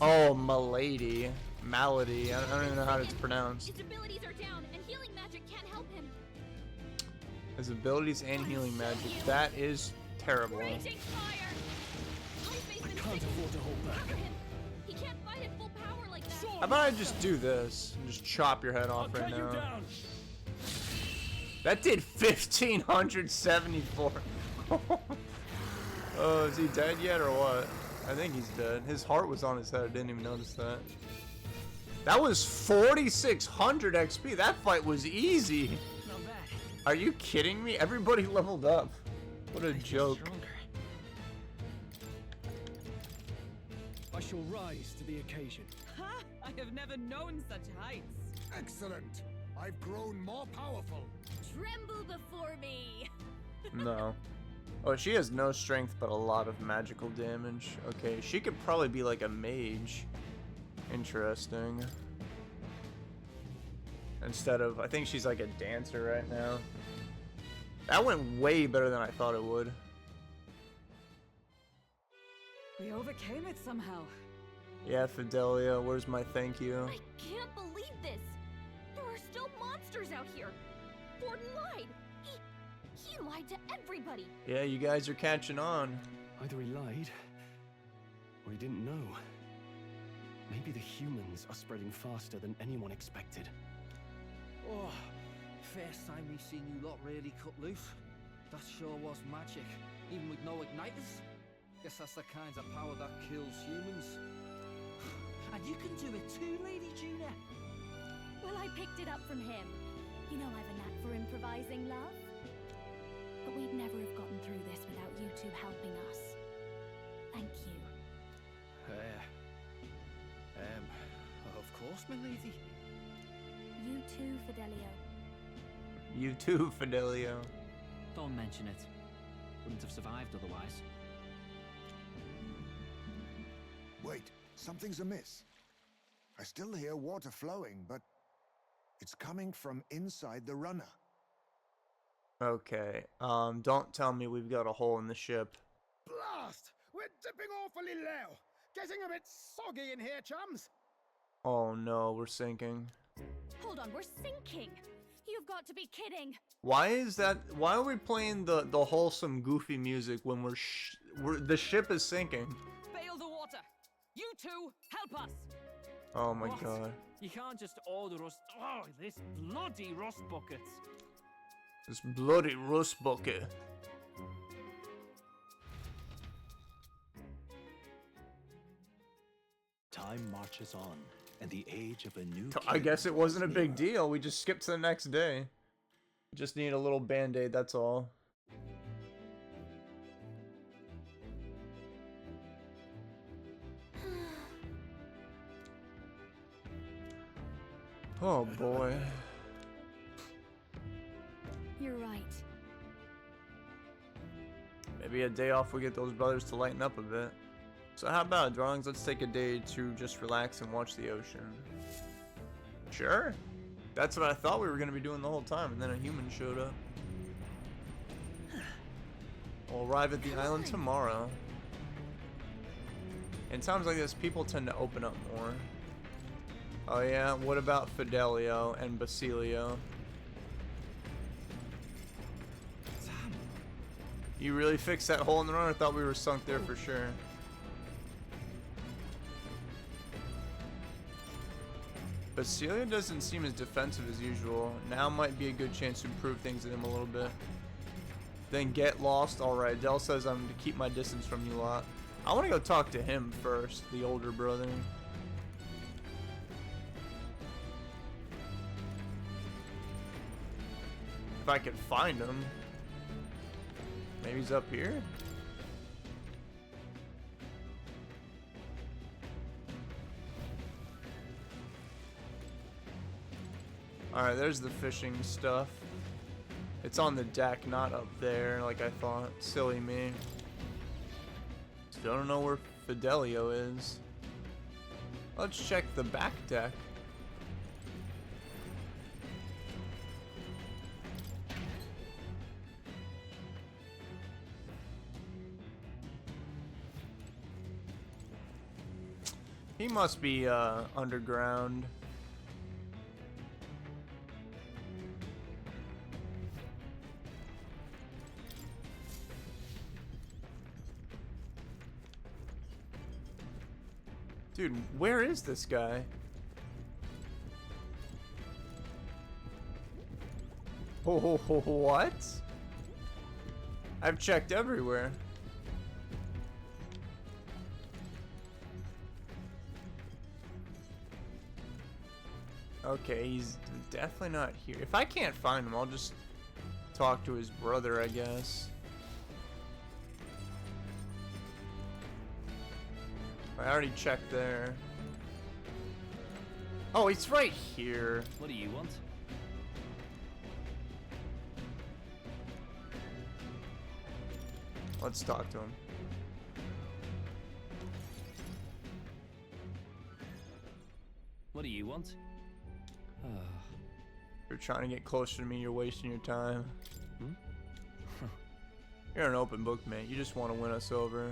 Oh, Malady. Malady. I don't even know how it's pronounced. His abilities are down, and healing magic can't help him. His abilities and healing magic. That is terrible. Raging fire! I can't afford to hold back. He can't fight at full power like that. How about I just do this and just chop your head off right now? That did 1,574. Oh, is he dead yet or what? I think he's dead. His heart was on his head. I didn't even notice that. That was 4,600 XP. That fight was easy. Not bad. Are you kidding me? Everybody leveled up. What a joke. I shall rise to the occasion. Ha! I have never known such heights. Excellent. I've grown more powerful. Tremble before me. No. Oh, she has no strength, but a lot of magical damage. Okay, she could probably be like a mage. Interesting. Instead of, I think she's like a dancer right now. That went way better than I thought it would. We overcame it somehow. Yeah, Fidelia, where's my thank you? I can't believe this. There are still monsters out here. Forden lied. He lied to everybody. Yeah, you guys are catching on. Either he lied, or he didn't know. Maybe the humans are spreading faster than anyone expected. Oh, first time we've seen you lot really cut loose. That sure was magic, even with no igniters. Guess that's the kind of power that kills humans. And you can do it too, Lady Juna. Well, I picked it up from him. You know I've a knack for improvising, love. But we'd never have gotten through this without you two helping us. Thank you. Of course, my lady. You too, Fidelio. You too, Fidelio. Don't mention it. Wouldn't have survived otherwise. Wait, something's amiss. I still hear water flowing, but it's coming from inside the runner. Okay, don't tell me we've got a hole in the ship. Blast! We're dipping awfully low. Getting a bit soggy in here, chums. Oh no, we're sinking. Hold on, we're sinking. You've got to be kidding. Why is that? Why are we playing the wholesome, goofy music when the ship is sinking? Bail the water. You two, help us. Oh my What? god. You can't just order us. Oh, this bloody rust bucket. This bloody rust bucket. Time marches on, and the age of a new I guess it wasn't a big deal. We just skipped to the next day. Just need a little band-aid, that's all. Oh boy. You're right. Maybe a day off we get those brothers to lighten up a bit. So how about, drawings? Let's take a day to just relax and watch the ocean. Sure. That's what I thought we were going to be doing the whole time, and then a human showed up. We'll arrive at the island tomorrow. In times like this, people tend to open up more. Oh yeah, what about Fidelio and Basilio? You really fixed that hole in the runner? I thought we were sunk there for sure. Basilio doesn't seem as defensive as usual. Now might be a good chance to improve things in him a little bit. Then get lost. Alright, Del says I'm to keep my distance from you lot. I want to go talk to him first, the older brother. If I could find him. Maybe he's up here? Alright, there's the fishing stuff. It's on the deck, not up there like I thought. Silly me. Still don't know where Fidelio is. Let's check the back deck. He must be underground. Dude, where is this guy? Oh, what? I've checked everywhere. Okay, he's definitely not here. If I can't find him, I'll just talk to his brother, I guess. I already checked there. Oh, he's right here. What do you want? Let's talk to him. What do you want? You're trying to get closer to me, you're wasting your time. You're an open book, mate. You just want to win us over.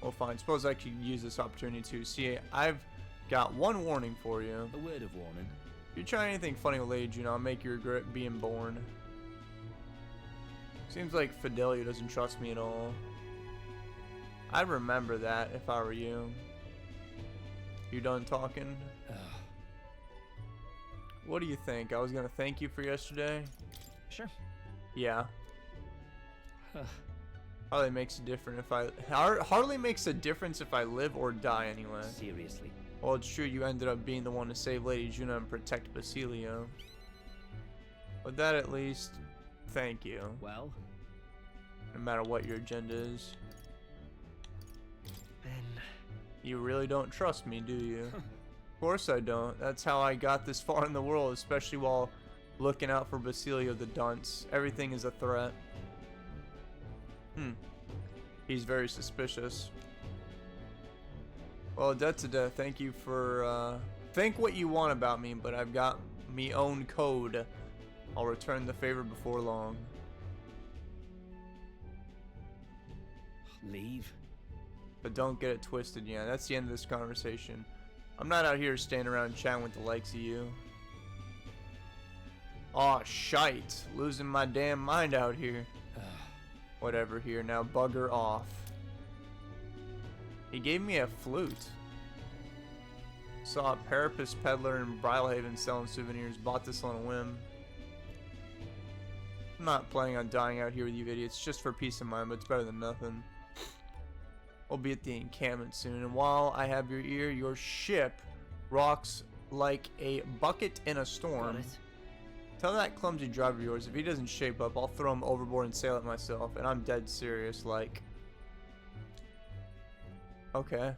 Well, fine. Suppose I could use this opportunity to see. I've got one warning for you. A word of warning. If you try anything funny with Lady Juno, I'll make you regret being born. Seems like Fidelio doesn't trust me at all. I'd remember that if I were you. You done talking? What do you think? I was gonna thank you for yesterday. Sure. Yeah. Hardly makes a difference if I hardly makes a difference if I live or die anyway. Seriously. Well, it's true you ended up being the one to save Lady Juno and protect Basilio. But that at least, thank you. Well, no matter what your agenda is. then You really don't trust me, do you? Of course I don't. That's how I got this far in the world, especially while looking out for Basilio the dunce. Everything is a threat. He's very suspicious. Well, that's a death. Thank you for, think what you want about me, but I've got me own code. I'll return the favor before long. Leave. But don't get it twisted, yeah. That's the end of this conversation. I'm not out here standing around chatting with the likes of you. Aw, shite. Losing my damn mind out here. Whatever here, now bugger off. He gave me a flute. Saw a Parapus peddler in Brylehaven selling souvenirs. Bought this on a whim. I'm not planning on dying out here with you idiots, just for peace of mind, but it's better than nothing. We'll be at the encampment soon, and while I have your ear, your ship rocks like a bucket in a storm. Got it. Tell that clumsy driver of yours, if he doesn't shape up, I'll throw him overboard and sail it myself, and I'm dead serious, like. Okay.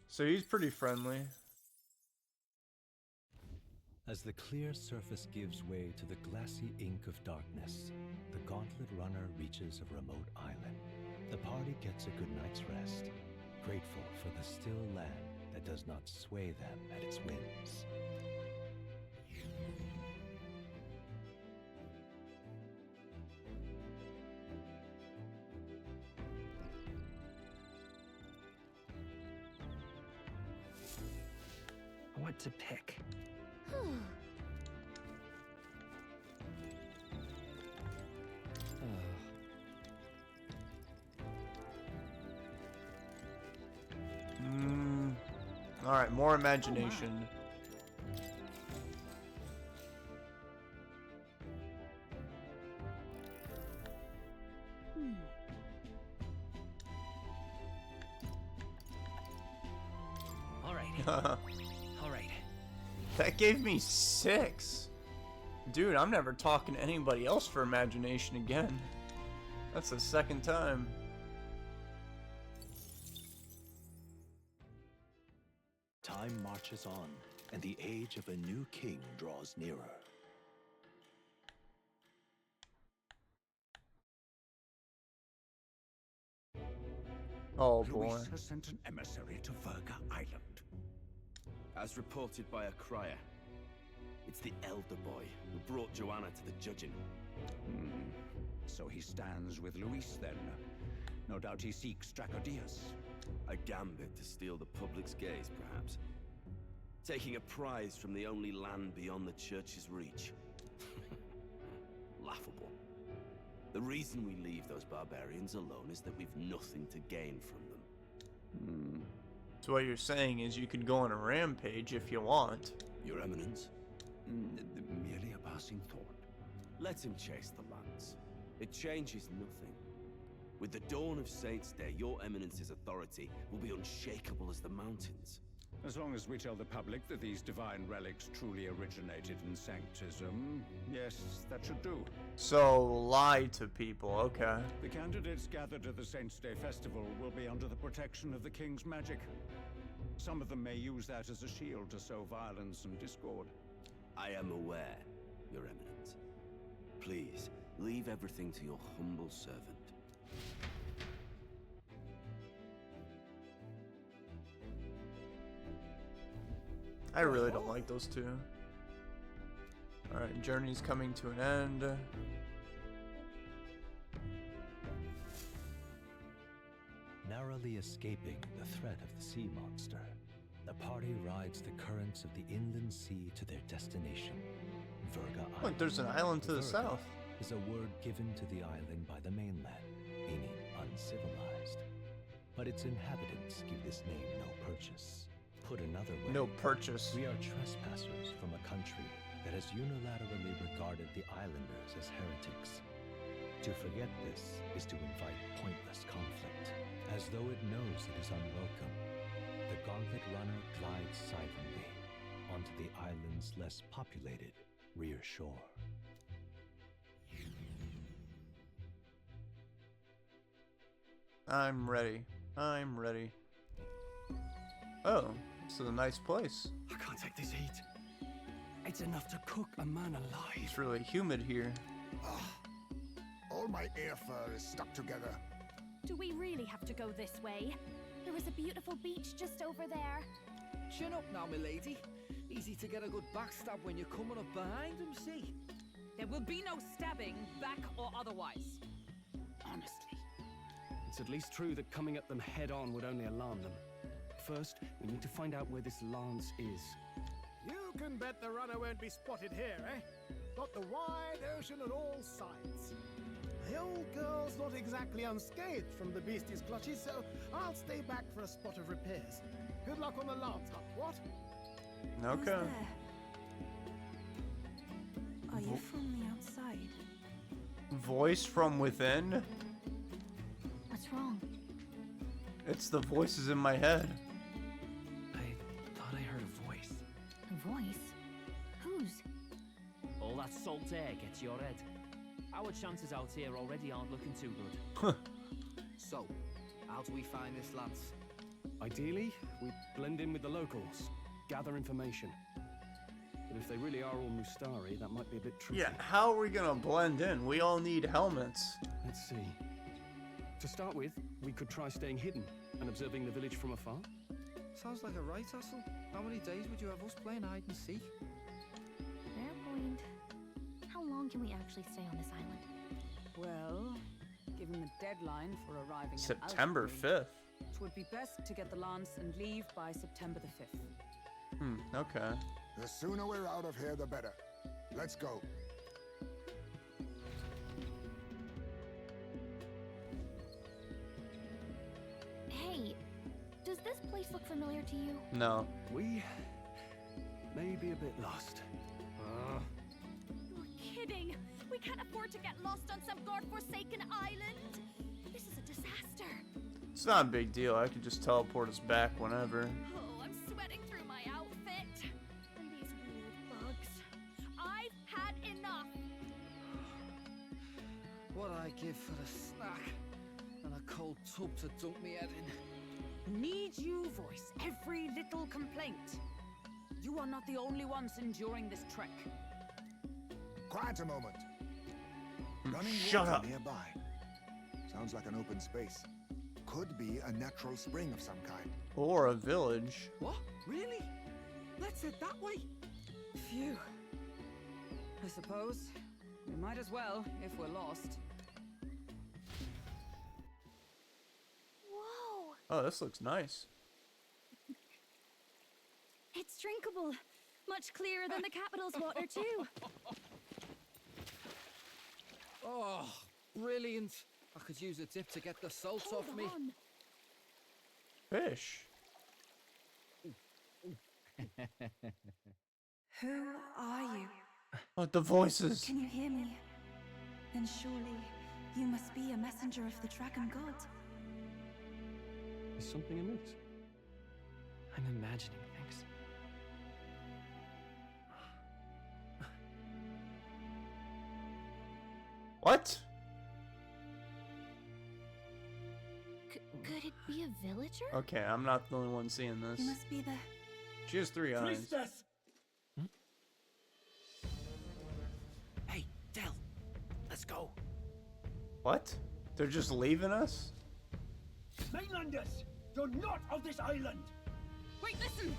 So he's pretty friendly. As the clear surface gives way to the glassy ink of darkness, the gauntlet runner reaches a remote island. The party gets a good night's rest, grateful for the still land that does not sway them at its whims. What to pick? Alright, more imagination. Alright. Alright. That gave me 6. Dude, I'm never talking to anybody else for imagination again. That's the second time. Time marches on, and the age of a new king draws nearer. Oh boy. Luis has sent an emissary to Virga Island. As reported by a crier, it's the elder boy who brought Joanna to the judging. So he stands with Luis then. No doubt he seeks Dracodius. A gambit to steal the public's gaze, perhaps. Taking a prize from the only land beyond the church's reach. Laughable. The reason we leave those barbarians alone is that we've nothing to gain from them. So what you're saying is you could go on a rampage if you want. Your Eminence? Merely a passing thought. Let him chase the lance. It changes nothing. With the dawn of Saints' Day, your Eminence's authority will be unshakable as the mountains. As long as we tell the public that these divine relics truly originated in Sanctism, yes, that should do. So lie to people, okay. The candidates gathered at the Saints' Day Festival will be under the protection of the King's magic. Some of them may use that as a shield to sow violence and discord. I am aware, Your Eminence. Please, leave everything to your humble servant. I really don't like those two. Alright, journey's coming to an end. Narrowly escaping the threat of the sea monster, the party rides the currents of the inland sea to their destination, Virga Island. Look, there's an island to the Virga south. Is a word given to the island by the mainland, meaning uncivilized. But its inhabitants give this name no purchase. Put another way, No purchase. we are trespassers from a country that has unilaterally regarded the islanders as heretics. To forget this is to invite pointless conflict, as though it knows it is unwelcome. The Gauntlet Runner glides silently onto the island's less populated rear shore. I'm ready. I'm ready. Oh, this is a nice place. I can't take this heat. It's enough to cook a man alive. It's really humid here. All my air fur is stuck together. Do we really have to go this way? There is a beautiful beach just over there. Chin up now, milady. Easy to get a good backstab when you're coming up behind them, see? There will be no stabbing, back or otherwise. Honestly. It's at least true that coming at them head-on would only alarm them. First, we need to find out where this lance is. You can bet the runner won't be spotted here, eh? Got the wide ocean on all sides. The old girl's not exactly unscathed from the beastie's clutches, so I'll stay back for a spot of repairs. Good luck on the lance hunt, what? Okay. Are you from the outside? Voice from within? What's wrong? It's the voices in my head. I thought I heard a voice. A voice? Whose? All that salt air gets your head. Our chances out here already aren't looking too good. So, how do we find this lance? Ideally, we blend in with the locals, gather information. But if they really are all Mustari, that might be a bit tricky. Yeah, how are we gonna blend in? We all need helmets. Let's see. To start with, we could try staying hidden and observing the village from afar. Sounds like a right hustle. How many days would you have us playing hide and seek? Fair point. How long can we actually stay on this island? Well, given the deadline for arriving September at 5th. it would be best to get the lance and leave by September the 5th. Okay. The sooner we're out of here, the better. Let's go. Hey, does this place look familiar to you? No. We may be a bit lost. You're kidding! We can't afford to get lost on some godforsaken island! This is a disaster! It's not a big deal. I could just teleport us back whenever. Oh, I'm sweating through my outfit! And these weird bugs. I've had enough! What I give for a snack and a cold tub to dump me head in. Need you voice every little complaint. You are not the only ones enduring this trek. Quiet a moment. Running Shut water up. nearby. Sounds like an open space. Could be a natural spring of some kind. Or a village. What? Really? Let's head that way. Phew. I suppose we might as well if we're lost. Whoa! Oh, this looks nice. It's drinkable. Much clearer than the capital's water, too. Oh, brilliant. I could use a dip to get the salt Hold off me. on. Fish. Who are you? Oh, the voices. Can you hear me? Then surely you must be a messenger of the dragon god. Is something amiss? I'm imagining things. What? Could it be a villager? Okay, I'm not the only one seeing this. You must be the... She has 3 eyes. Priestess! Hey, Del, let's go. What? They're just leaving us? Mainlanders! You're not of this island! Wait, listen!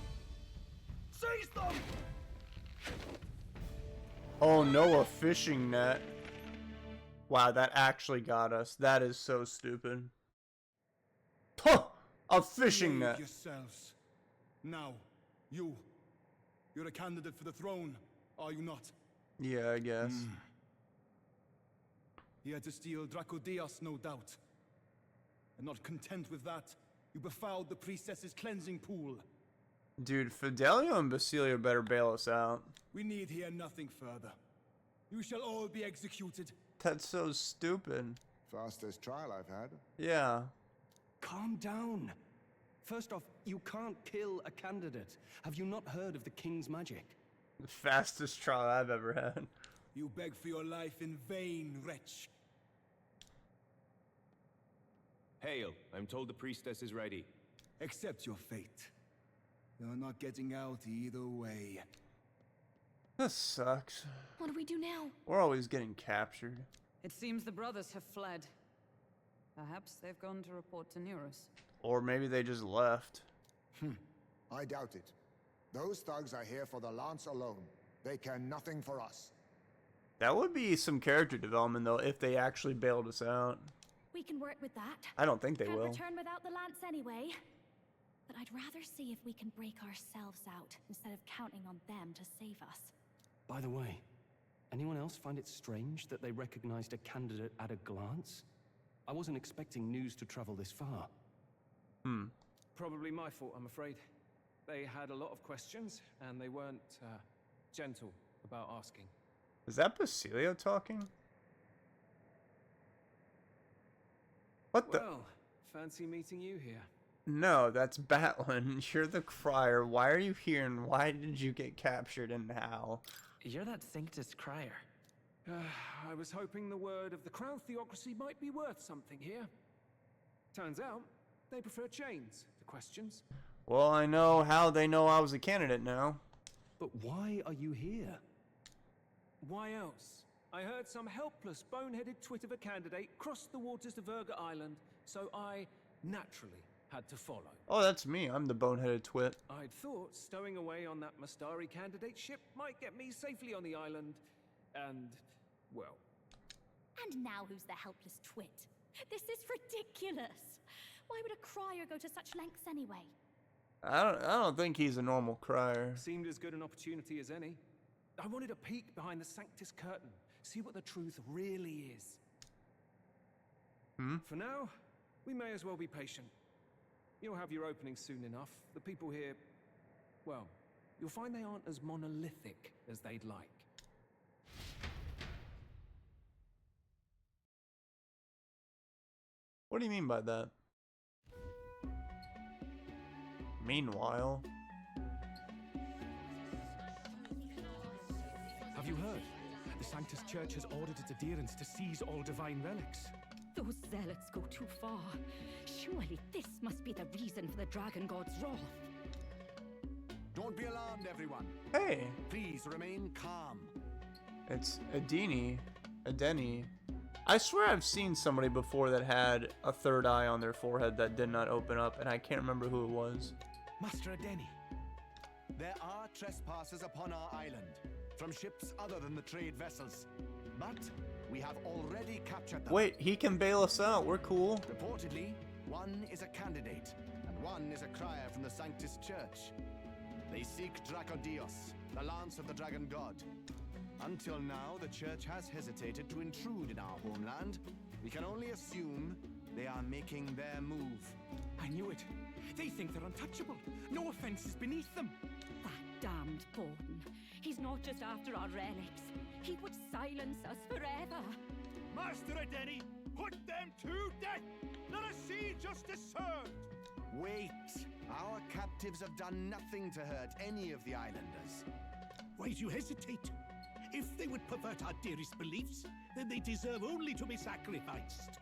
Seize them! Oh no, a fishing net. Wow, that actually got us. That is so stupid. Huh! A fishing Behave net. yourselves. Now, you're a candidate for the throne, are you not? Yeah, I guess. He had to steal Draco Diaz, no doubt. And not content with that, you befouled the priestess's cleansing pool. Dude, Fidelio and Basilio better bail us out. We need hear nothing further. You shall all be executed. That's so stupid. Fastest trial I've had. Yeah. Calm down. First off, you can't kill a candidate. Have you not heard of the king's magic? The fastest trial I've ever had. You beg for your life in vain, wretch. Hail, I'm told the priestess is ready. Accept your fate. You're not getting out either way. This sucks. What do we do now? We're always getting captured. It seems the brothers have fled. Perhaps they've gone to report to Neros. Or maybe they just left. I doubt it. Those thugs are here for the lance alone. They care nothing for us. That would be some character development, though, if they actually bailed us out. We can work with that. I don't think they Can't will. return without the lance anyway. But I'd rather see if we can break ourselves out instead of counting on them to save us. By the way, anyone else find it strange that they recognized a candidate at a glance? I wasn't expecting news to travel this far. Probably my fault, I'm afraid. They had a lot of questions, and they weren't gentle about asking. Is that Basilio talking? What the? Well, fancy meeting you here. No, that's Batlin. You're the crier. Why are you here and why did you get captured and how? You're that Thinktus crier. I was hoping the word of the Crown Theocracy might be worth something here. Turns out, they prefer chains to questions. Well, I know how they know I was a candidate now. But why are you here? Why else? I heard some helpless, boneheaded twit of a candidate crossed the waters to Virga Island, so I naturally had to follow. Oh, that's me. I'm the boneheaded twit. I'd thought stowing away on that Mastari candidate ship might get me safely on the island, and, well... And now who's the helpless twit? This is ridiculous! Why would a crier go to such lengths anyway? I don't think he's a normal crier. Seemed as good an opportunity as any. I wanted a peek behind the Sanctus curtain, see what the truth really is. For now, we may as well be patient. You'll have your opening soon enough. The people here, well, you'll find they aren't as monolithic as they'd like. What do you mean by that? Meanwhile... Have you heard? The Sanctus Church has ordered its adherents to seize all divine relics. Those zealots go too far. Surely this must be the reason for the dragon god's wrath. Don't be alarmed, everyone. Hey. Please remain calm. It's Adeni. I swear I've seen somebody before that had a third eye on their forehead that did not open up, and I can't remember who it was. Master Adeni, there are trespassers upon our island, from ships other than the trade vessels. But we have already captured them. Wait, he can bail us out. We're cool. Reportedly, one is a candidate, and one is a crier from the Sanctus Church. They seek Dracodios, the lance of the dragon god. Until now, the church has hesitated to intrude in our homeland. We can only assume they are making their move. I knew it. They think they're untouchable. No offense is beneath them. That damned Borden. He's not just after our relics. He would silence us forever. Master Adeni, put them to death! Let us see justice served! Wait! Our captives have done nothing to hurt any of the islanders. Why do you hesitate? If they would pervert our dearest beliefs, then they deserve only to be sacrificed.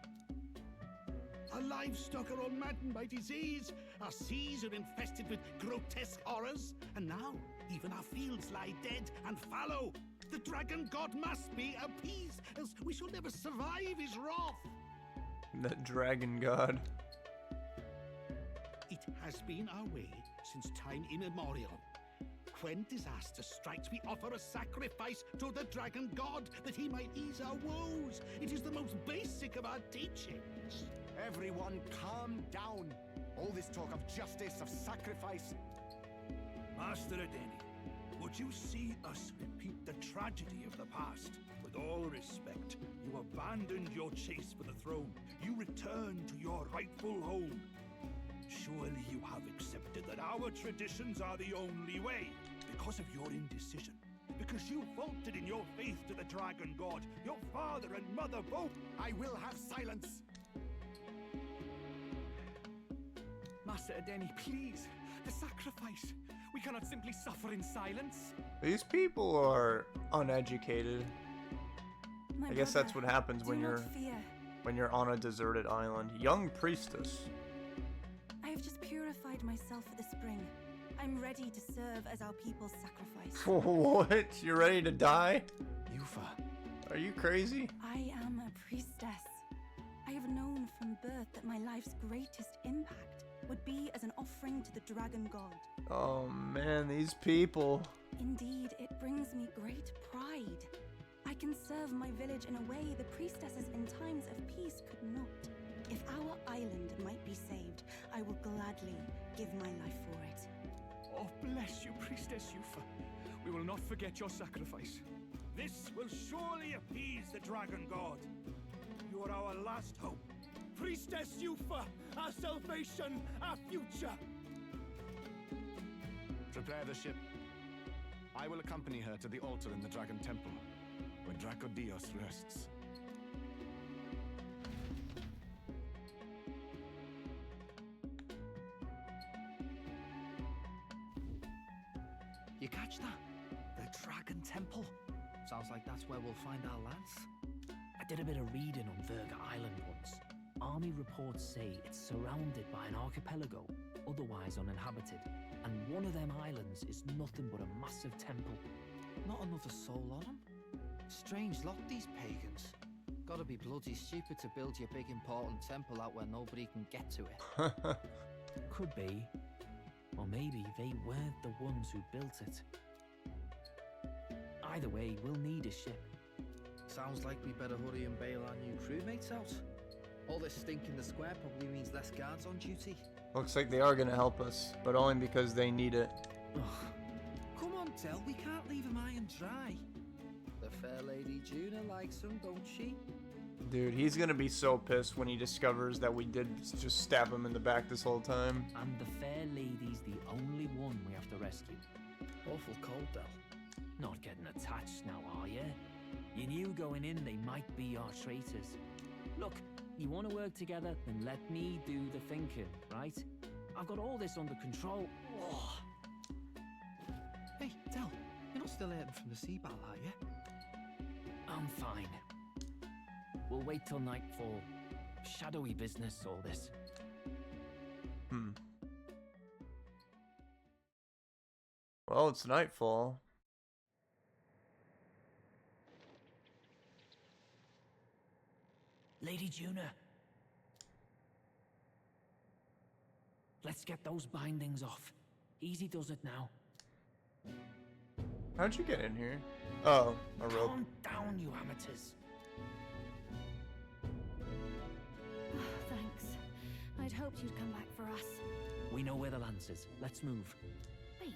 Our livestock are all maddened by disease, our seas are infested with grotesque horrors, and now even our fields lie dead and fallow. The dragon god must be appeased, else we shall never survive his wrath. The dragon god. It has been our way since time immemorial. When disaster strikes, we offer a sacrifice to the dragon god that he might ease our woes. It is the most basic of our teachings. Everyone calm down. All this talk of justice, of sacrifice. Master Adeni, would you see us repeat the tragedy of the past? With all respect, you abandoned your chase for the throne. You returned to your rightful home. Surely you have accepted that our traditions are the only way. Because of your indecision. Because you vaulted in your faith to the dragon god. Your father and mother both. I will have silence. Master Adeni, please. The sacrifice. We cannot simply suffer in silence. These people are uneducated. I guess that's what happens when you're on a deserted island. Young priestess. I have just purified myself for the spring. I'm ready to serve as our people's sacrifice. What? You're ready to die? Yufa. Are you crazy? I am a priestess. I have known from birth that my life's greatest impact would be as an offering to the dragon god. Oh man, these people. Indeed, it brings me great pride. I can serve my village in a way the priestesses in times of peace could not. If our island might be saved, I will gladly give my life for it. Oh, bless you, Priestess Yufa. We will not forget your sacrifice. This will surely appease the dragon god. You are our last hope. Priestess Yufa, our salvation, our future. Prepare the ship. I will accompany her to the altar in the Dragon Temple, where Dracodios rests. You catch that? The Dragon Temple. Sounds like that's where we'll find our lance. I did a bit of reading on Virga Island once. Army reports say it's surrounded by an archipelago, otherwise uninhabited. And one of them islands is nothing but a massive temple. Not another soul on them? Strange lot, these pagans. Gotta be bloody stupid to build your big important temple out where nobody can get to it. Could be. Or maybe they weren't the ones who built it. Either way, we'll need a ship. Sounds like we better hurry and bail our new crewmates out. All this stink in the square probably means less guards on duty. Looks like they are gonna help us, but only because they need it. Come on, Del, we can't leave him high and dry. The fair lady Juna likes him, don't she? Dude, he's gonna be so pissed when he discovers that we did just stab him in the back this whole time. And the fair lady's the only one we have to rescue. Awful cold, Del. Not getting attached now, are you? You knew going in they might be our traitors. Look, you want to work together, then let me do the thinking, right? I've got all this under control. Oh. Hey, Del, you're not still hurting from the sea battle, are you? I'm fine. We'll wait till nightfall. Shadowy business, all this. Well, it's nightfall. Lady Juna. Let's get those bindings off. Easy does it now. How'd you get in here? Oh, a rope. Calm down, you amateurs. Thanks. I'd hoped you'd come back for us. We know where the lance is. Let's move. Wait,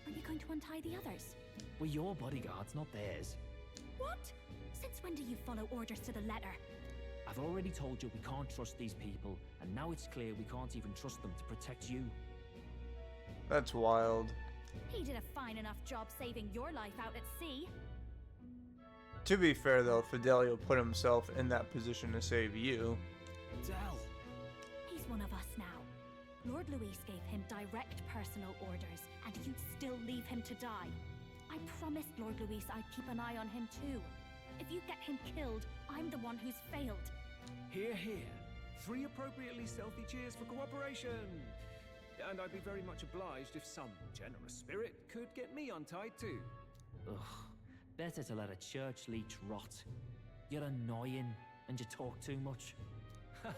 are you going to untie the others? We're your bodyguards, not theirs. What? Since when do you follow orders to the letter? I've already told you we can't trust these people, and now it's clear we can't even trust them to protect you. That's wild. He did a fine enough job saving your life out at sea. To be fair though, Fidelio put himself in that position to save you. Del. He's one of us now. Lord Luis gave him direct personal orders, and you'd still leave him to die. I promised Lord Luis I'd keep an eye on him too. If you get him killed, I'm the one who's failed. Hear, hear. 3 appropriately stealthy cheers for cooperation. And I'd be very much obliged if some generous spirit could get me untied too. Ugh. Better to let a church leech rot. You're annoying, and you talk too much. Haha,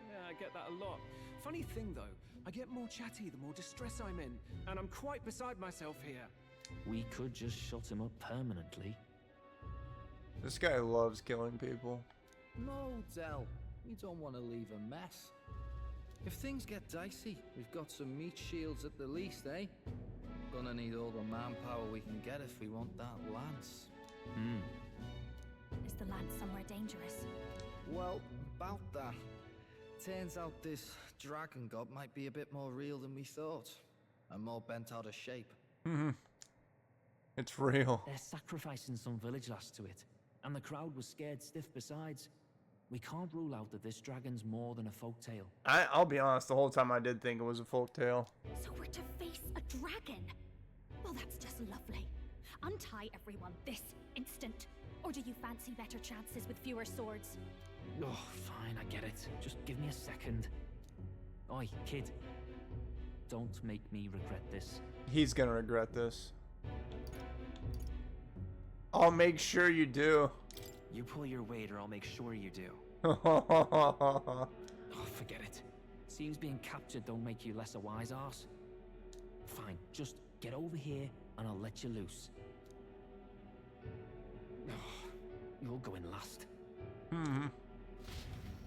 yeah, I get that a lot. Funny thing though, I get more chatty the more distress I'm in, and I'm quite beside myself here. We could just shut him up permanently. This guy loves killing people. No, Del. We don't want to leave a mess. If things get dicey, we've got some meat shields at the least, eh? Gonna need all the manpower we can get if we want that lance. Is the lance somewhere dangerous? Well, about that. Turns out this dragon god might be a bit more real than we thought. And more bent out of shape. It's real. They're sacrificing some village lass to it, and the crowd was scared stiff besides. We can't rule out that this dragon's more than a folktale. I'll be honest, the whole time I did think it was a folktale. So we're to face a dragon? Well, that's just lovely. Untie everyone this instant. Or do you fancy better chances with fewer swords? Oh, fine, I get it. Just give me a second. Oi, kid. Don't make me regret this. He's gonna regret this. I'll make sure you do. You pull your weight or I'll make sure you do. Oh, forget it. Seems being captured don't make you less a wise arse. Fine, just get over here and I'll let you loose. Oh, you'll go in last. And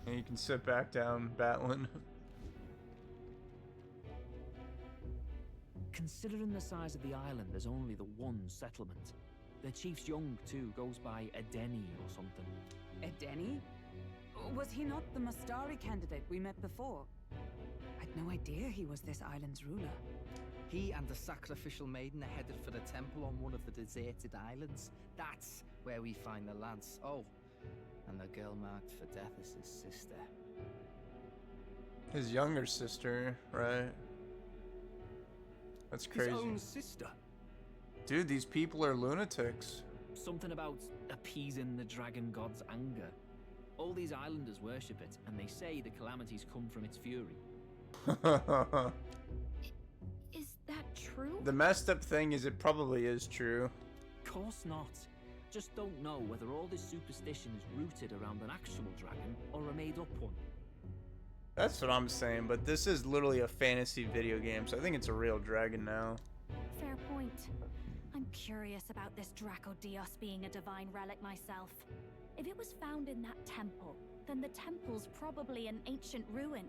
you can sit back down, battling. Considering the size of the island, there's only the one settlement. The chief's young, too, goes by Edeni or something. Edeni? Was he not the Mastari candidate we met before? I'd no idea he was this island's ruler. He and the sacrificial maiden are headed for the temple on one of the deserted islands. That's where we find the lance. Oh, and the girl marked for death is his sister. His younger sister, right? That's crazy. His own sister. Dude, these people are lunatics. Something about appeasing the dragon god's anger. All these islanders worship it, and they say the calamities come from its fury. Is that true? The messed up thing is it probably is true. Course not. Just don't know whether all this superstition is rooted around an actual dragon or a made-up one. That's what I'm saying, but this is literally a fantasy video game, so I think it's a real dragon now. Fair point. I'm curious about this Draco Dios being a divine relic myself. If it was found in that temple, then the temple's probably an ancient ruin.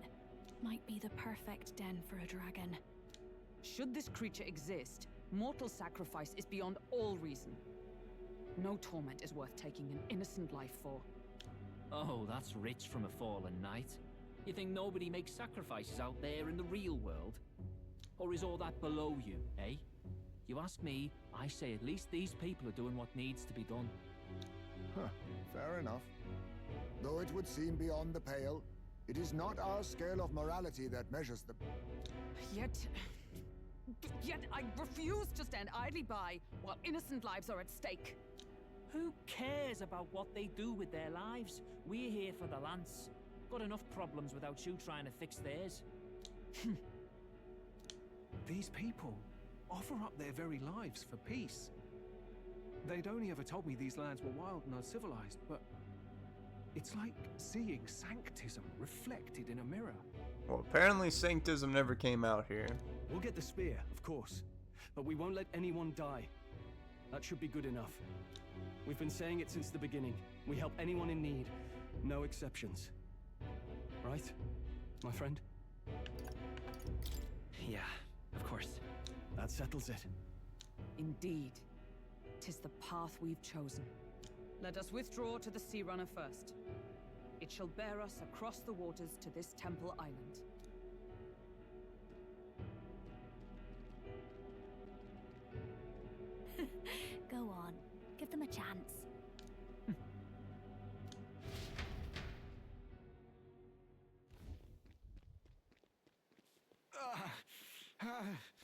Might be the perfect den for a dragon. Should this creature exist, mortal sacrifice is beyond all reason. No torment is worth taking an innocent life for. Oh, that's rich from a fallen knight. You think nobody makes sacrifices out there in the real world? Or is all that below you, eh? You ask me, I say at least these people are doing what needs to be done. Huh, fair enough. Though it would seem beyond the pale, it is not our scale of morality that measures the... Yet I refuse to stand idly by while innocent lives are at stake. Who cares about what they do with their lives? We're here for the lance. Got enough problems without you trying to fix theirs. These people, offer up their very lives for peace. They'd only ever told me these lands were wild and uncivilized, but it's like seeing sanctism reflected in a mirror. Well, apparently sanctism never came out here. We'll get the spear, of course, but we won't let anyone die. That should be good enough. We've been saying it since the beginning. We help anyone in need, no exceptions. Right, my friend? Yeah, of course. That settles it. Indeed. 'Tis the path we've chosen. Let us withdraw to the Sea Runner first. It shall bear us across the waters to this temple island. Go on. Give them a chance.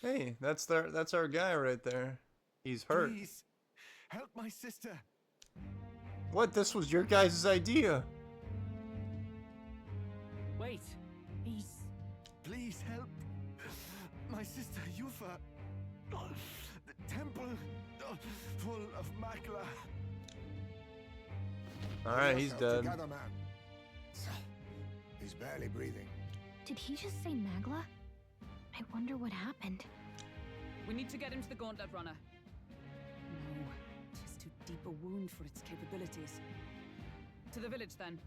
Hey, that's our guy right there. He's hurt. Please, help my sister. What? This was your guys' idea. Wait, he's... Please help my sister Yufa. The temple full of Makla. Alright, he's dead. Together, man. He's barely breathing. Did he just say Magla? I wonder what happened. We need to get him to the Gauntlet Runner. No, 'tis too deep a wound for its capabilities. To the village, then.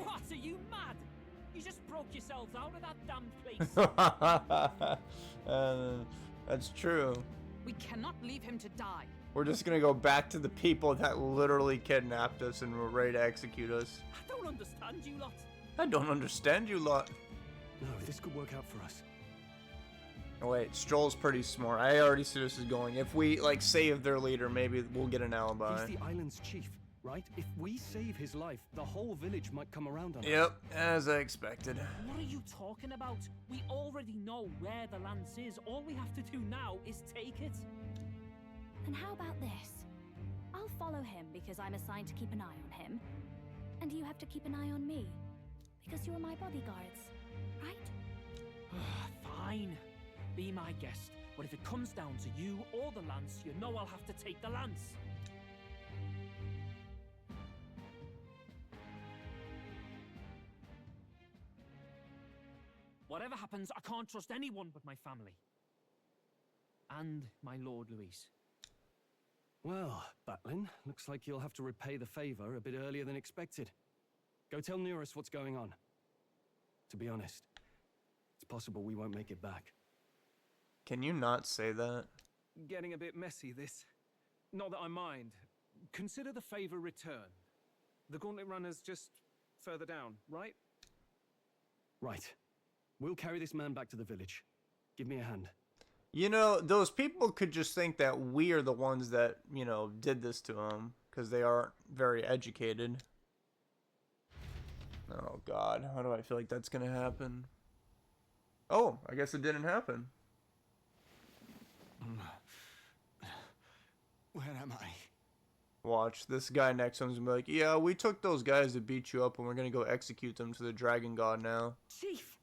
What, are you mad? You just broke yourselves out of that damn place. That's true. We cannot leave him to die. We're just gonna go back to the people that literally kidnapped us and were ready to execute us. I don't understand you lot. I don't understand you lot. No, this could work out for us. Oh wait, Stroll's pretty smart. I already see this is going. If we, like, save their leader, maybe we'll get an alibi. He's the island's chief, right? If we save his life, the whole village might come around on us. Yep, as I expected. What are you talking about? We already know where the lance is. All we have to do now is take it. And how about this? I'll follow him because I'm assigned to keep an eye on him. And you have to keep an eye on me. Because you're my bodyguards, right? Fine. Be my guest. But if it comes down to you or the lance, you know I'll have to take the lance. Whatever happens, I can't trust anyone but my family. And my Lord Luis. Well, Batlin, looks like you'll have to repay the favor a bit earlier than expected. Go tell Neurus what's going on. To be honest, it's possible we won't make it back. Can you not say that? Getting a bit messy, this. Not that I mind. Consider the favor returned. The Gauntlet Runner's just further down, right? Right. We'll carry this man back to the village. Give me a hand. You know, those people could just think that we are the ones that, you know, did this to them. Because they aren't very educated. Oh god, how do I feel like that's gonna happen? Oh, I guess it didn't happen. Where am I? Watch, this guy next to him's gonna be like, yeah, we took those guys that beat you up and we're gonna go execute them to the Dragon God now. Chief!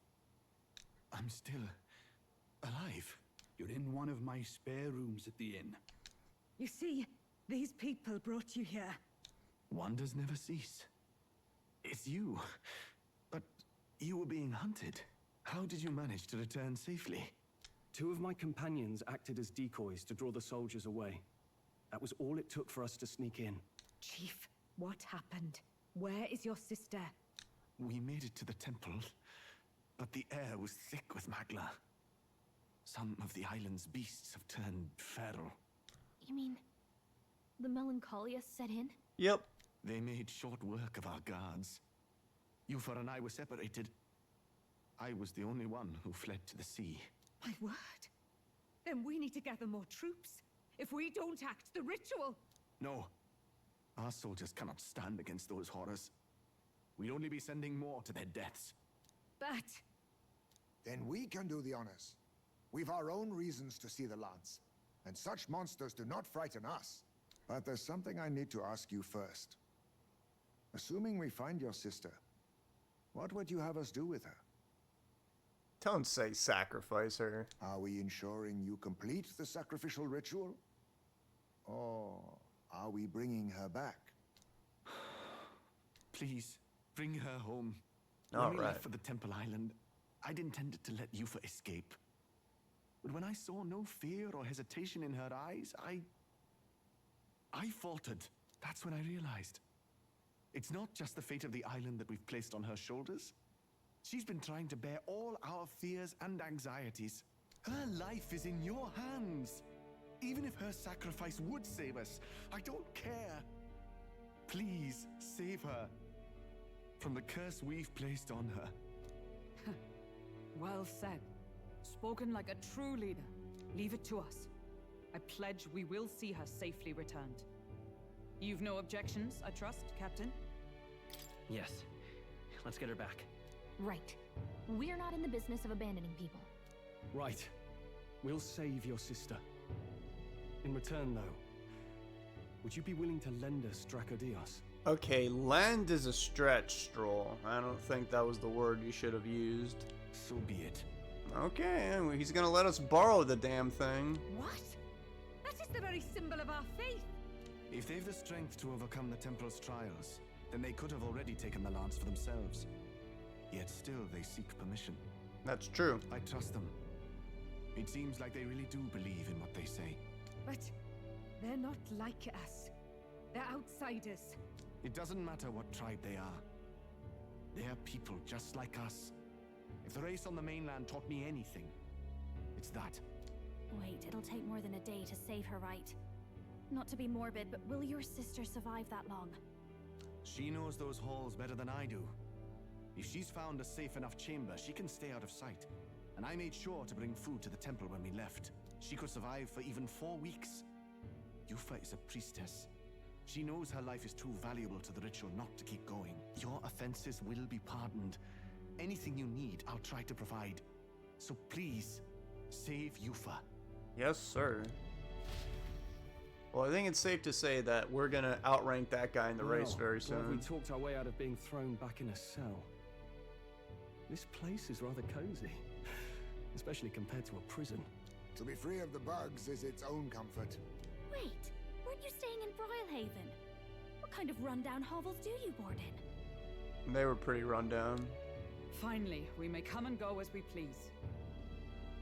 I'm still alive. You're in one of my spare rooms at the inn. You see, these people brought you here. Wonders never cease. It's you. But you were being hunted. How did you manage to return safely? 2 of my companions acted as decoys to draw the soldiers away. That was all it took for us to sneak in. Chief, what happened? Where is your sister? We made it to the temple, but the air was thick with Magla. Some of the island's beasts have turned feral. You mean the melancholia set in? Yep. They made short work of our guards. Yufa and I were separated. I was the only one who fled to the sea. My word. Then we need to gather more troops. If we don't act, the ritual... No. Our soldiers cannot stand against those horrors. We'd only be sending more to their deaths. But... Then we can do the honors. We've our own reasons to see the lance. And such monsters do not frighten us. But there's something I need to ask you first. Assuming we find your sister, what would you have us do with her? Don't say sacrifice her. Are we ensuring you complete the sacrificial ritual? Or are we bringing her back? Please, bring her home. All When we right. left for the Temple Island, I'd intended to let Yufa escape. But when I saw no fear or hesitation in her eyes, I faltered. That's when I realized. It's not just the fate of the island that we've placed on her shoulders. She's been trying to bear all our fears and anxieties. Her life is in your hands. Even if her sacrifice would save us, I don't care. Please, save her from the curse we've placed on her. Well said. Spoken like a true leader. Leave it to us. I pledge we will see her safely returned. You've no objections, I trust, Captain? Yes. Let's get her back. Right. We're not in the business of abandoning people. Right. We'll save your sister. In return, though, would you be willing to lend us Dracodios? Okay, land is a stretch, Stroll. I don't think that was the word you should have used. So be it. Okay, he's gonna let us borrow the damn thing. What? That is the very symbol of our faith. If they've the strength to overcome the Temple's trials, then they could have already taken the lance for themselves. Yet still they seek permission. That's true. I trust them. It seems like they really do believe in what they say. But they're not like us. They're outsiders. It doesn't matter what tribe they are. They are people just like us. If the race on the mainland taught me anything, it's that. Wait, it'll take more than a day to save her, right? Not to be morbid, but will your sister survive that long? She knows those halls better than I do. If she's found a safe enough chamber, she can stay out of sight. And I made sure to bring food to the temple when we left. She could survive for even 4 weeks. Yufa is a priestess. She knows her life is too valuable to the ritual not to keep going. Your offenses will be pardoned. Anything you need, I'll try to provide. So please, save Yufa. Yes, sir. Well, I think it's safe to say that we're gonna outrank that guy in the race very Glad we soon. talked our way out of being thrown back in a cell. This place is rather cozy, especially compared to a prison. To be free of the bugs is its own comfort. Wait, weren't you staying in Broilhaven? What kind of rundown hovels do you board in? They were pretty run down. Finally, we may come and go as we please.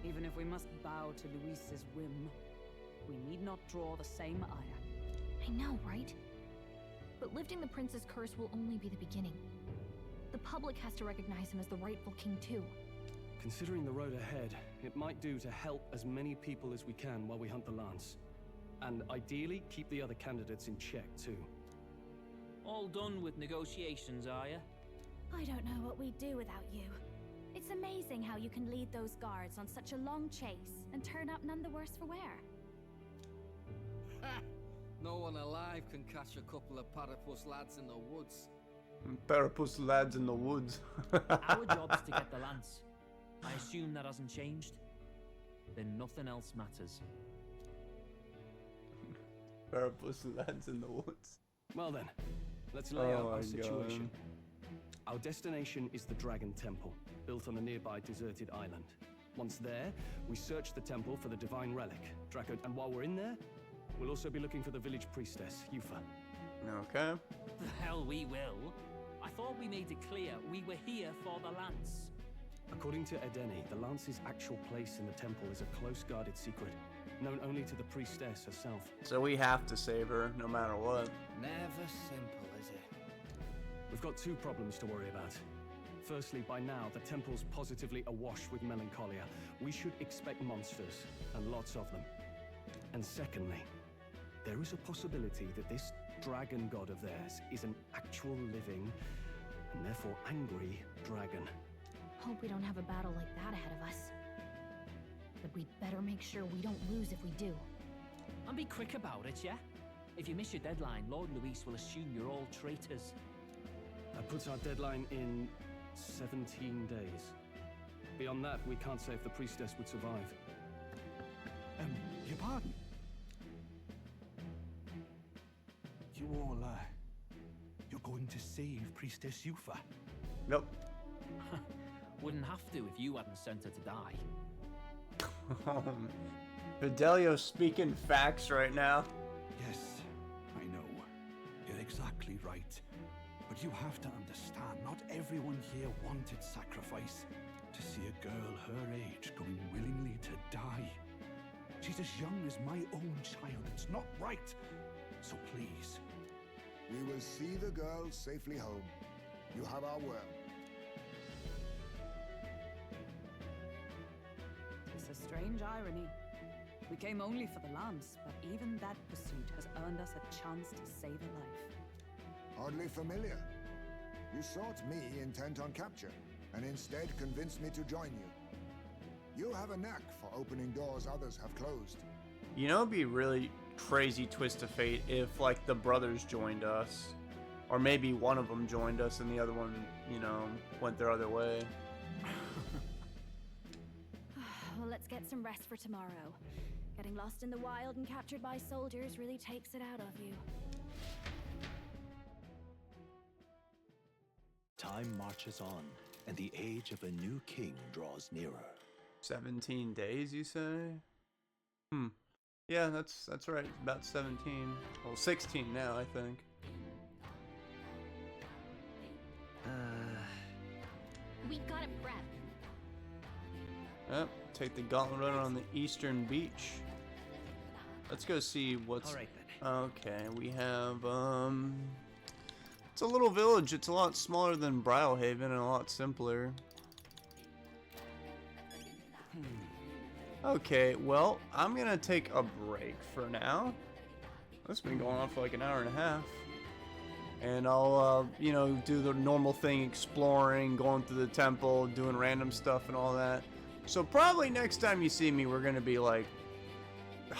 Even if we must bow to Luis's whim, we need not draw the same ire. I know, right? But lifting the prince's curse will only be the beginning. The public has to recognize him as the rightful king too. Considering the road ahead, it might do to help as many people as we can while we hunt the lance. And ideally, keep the other candidates in check too. All done with negotiations, are ya? I don't know what we'd do without you. It's amazing how you can lead those guards on such a long chase and turn up none the worse for wear. No one alive can catch a couple of platypus lads in the woods. Parapus lads in the woods. Our job's to get the lance. I assume that hasn't changed? Then nothing else matters. Parapus lads in the woods. Well then, let's lay out Oh my our situation. Our destination is the Dragon Temple, built on a nearby deserted island. Once there, we search the temple for the divine relic, Draco, and while we're in there, we'll also be looking for the village priestess, Yufa. Okay. The hell we will. I thought we made it clear we were here for the lance. According to Edeni, the lance's actual place in the temple is a close-guarded secret, known only to the priestess herself. So we have to save her, no matter what. Never simple, is it? We've got 2 problems to worry about. Firstly, by now, the temple's positively awash with melancholia. We should expect monsters, and lots of them. And secondly, there is a possibility that this dragon god of theirs is an actual living, and therefore angry, dragon. Hope we don't have a battle like that ahead of us. But we'd better make sure we don't lose if we do. And be quick about it, yeah? If you miss your deadline, Lord Luis will assume you're all traitors. That puts our deadline in 17 days. Beyond that, we can't say if the priestess would survive. Your pardon? You all, you're going to save Priestess Yufa? Nope. Wouldn't have to if you hadn't sent her to die. Fidelio's speaking facts right now. Yes, I know. You're exactly right. But you have to understand, not everyone here wanted sacrifice. To see a girl her age going willingly to die. She's as young as my own child. It's not right. So please. We will see the girl safely home. You have our word. It's a strange irony. We came only for the lance, but even that pursuit has earned us a chance to save a life. Oddly familiar. You sought me intent on capture, and instead convinced me to join you. You have a knack for opening doors others have closed. You know, it'd be a really crazy twist of fate if, like, the brothers joined us. Or maybe one of them joined us and the other one, you know, went their other way. Well, let's get some rest for tomorrow. Getting lost in the wild and captured by soldiers really takes it out of you. Time marches on, and the age of a new king draws nearer. 17 days, you say? Yeah, that's right. About 17. Well, 16 now, I think. We gotta prep. Yep, take the gauntlet run on the eastern beach. Let's go see what's... All right, then. Okay, we have, it's a little village. It's a lot smaller than Brylehaven and a lot simpler. Okay, well, I'm gonna take a break for now. This has been going on for like an hour and a half. And I'll, you know, do the normal thing, exploring, going through the temple, doing random stuff and all that. So probably next time you see me, we're gonna be like,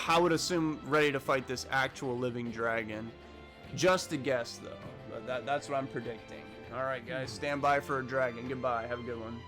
I would assume, ready to fight this actual living dragon. Just a guess, though. That's what I'm predicting. All right, guys, stand by for a dragon. Goodbye. Have a good one.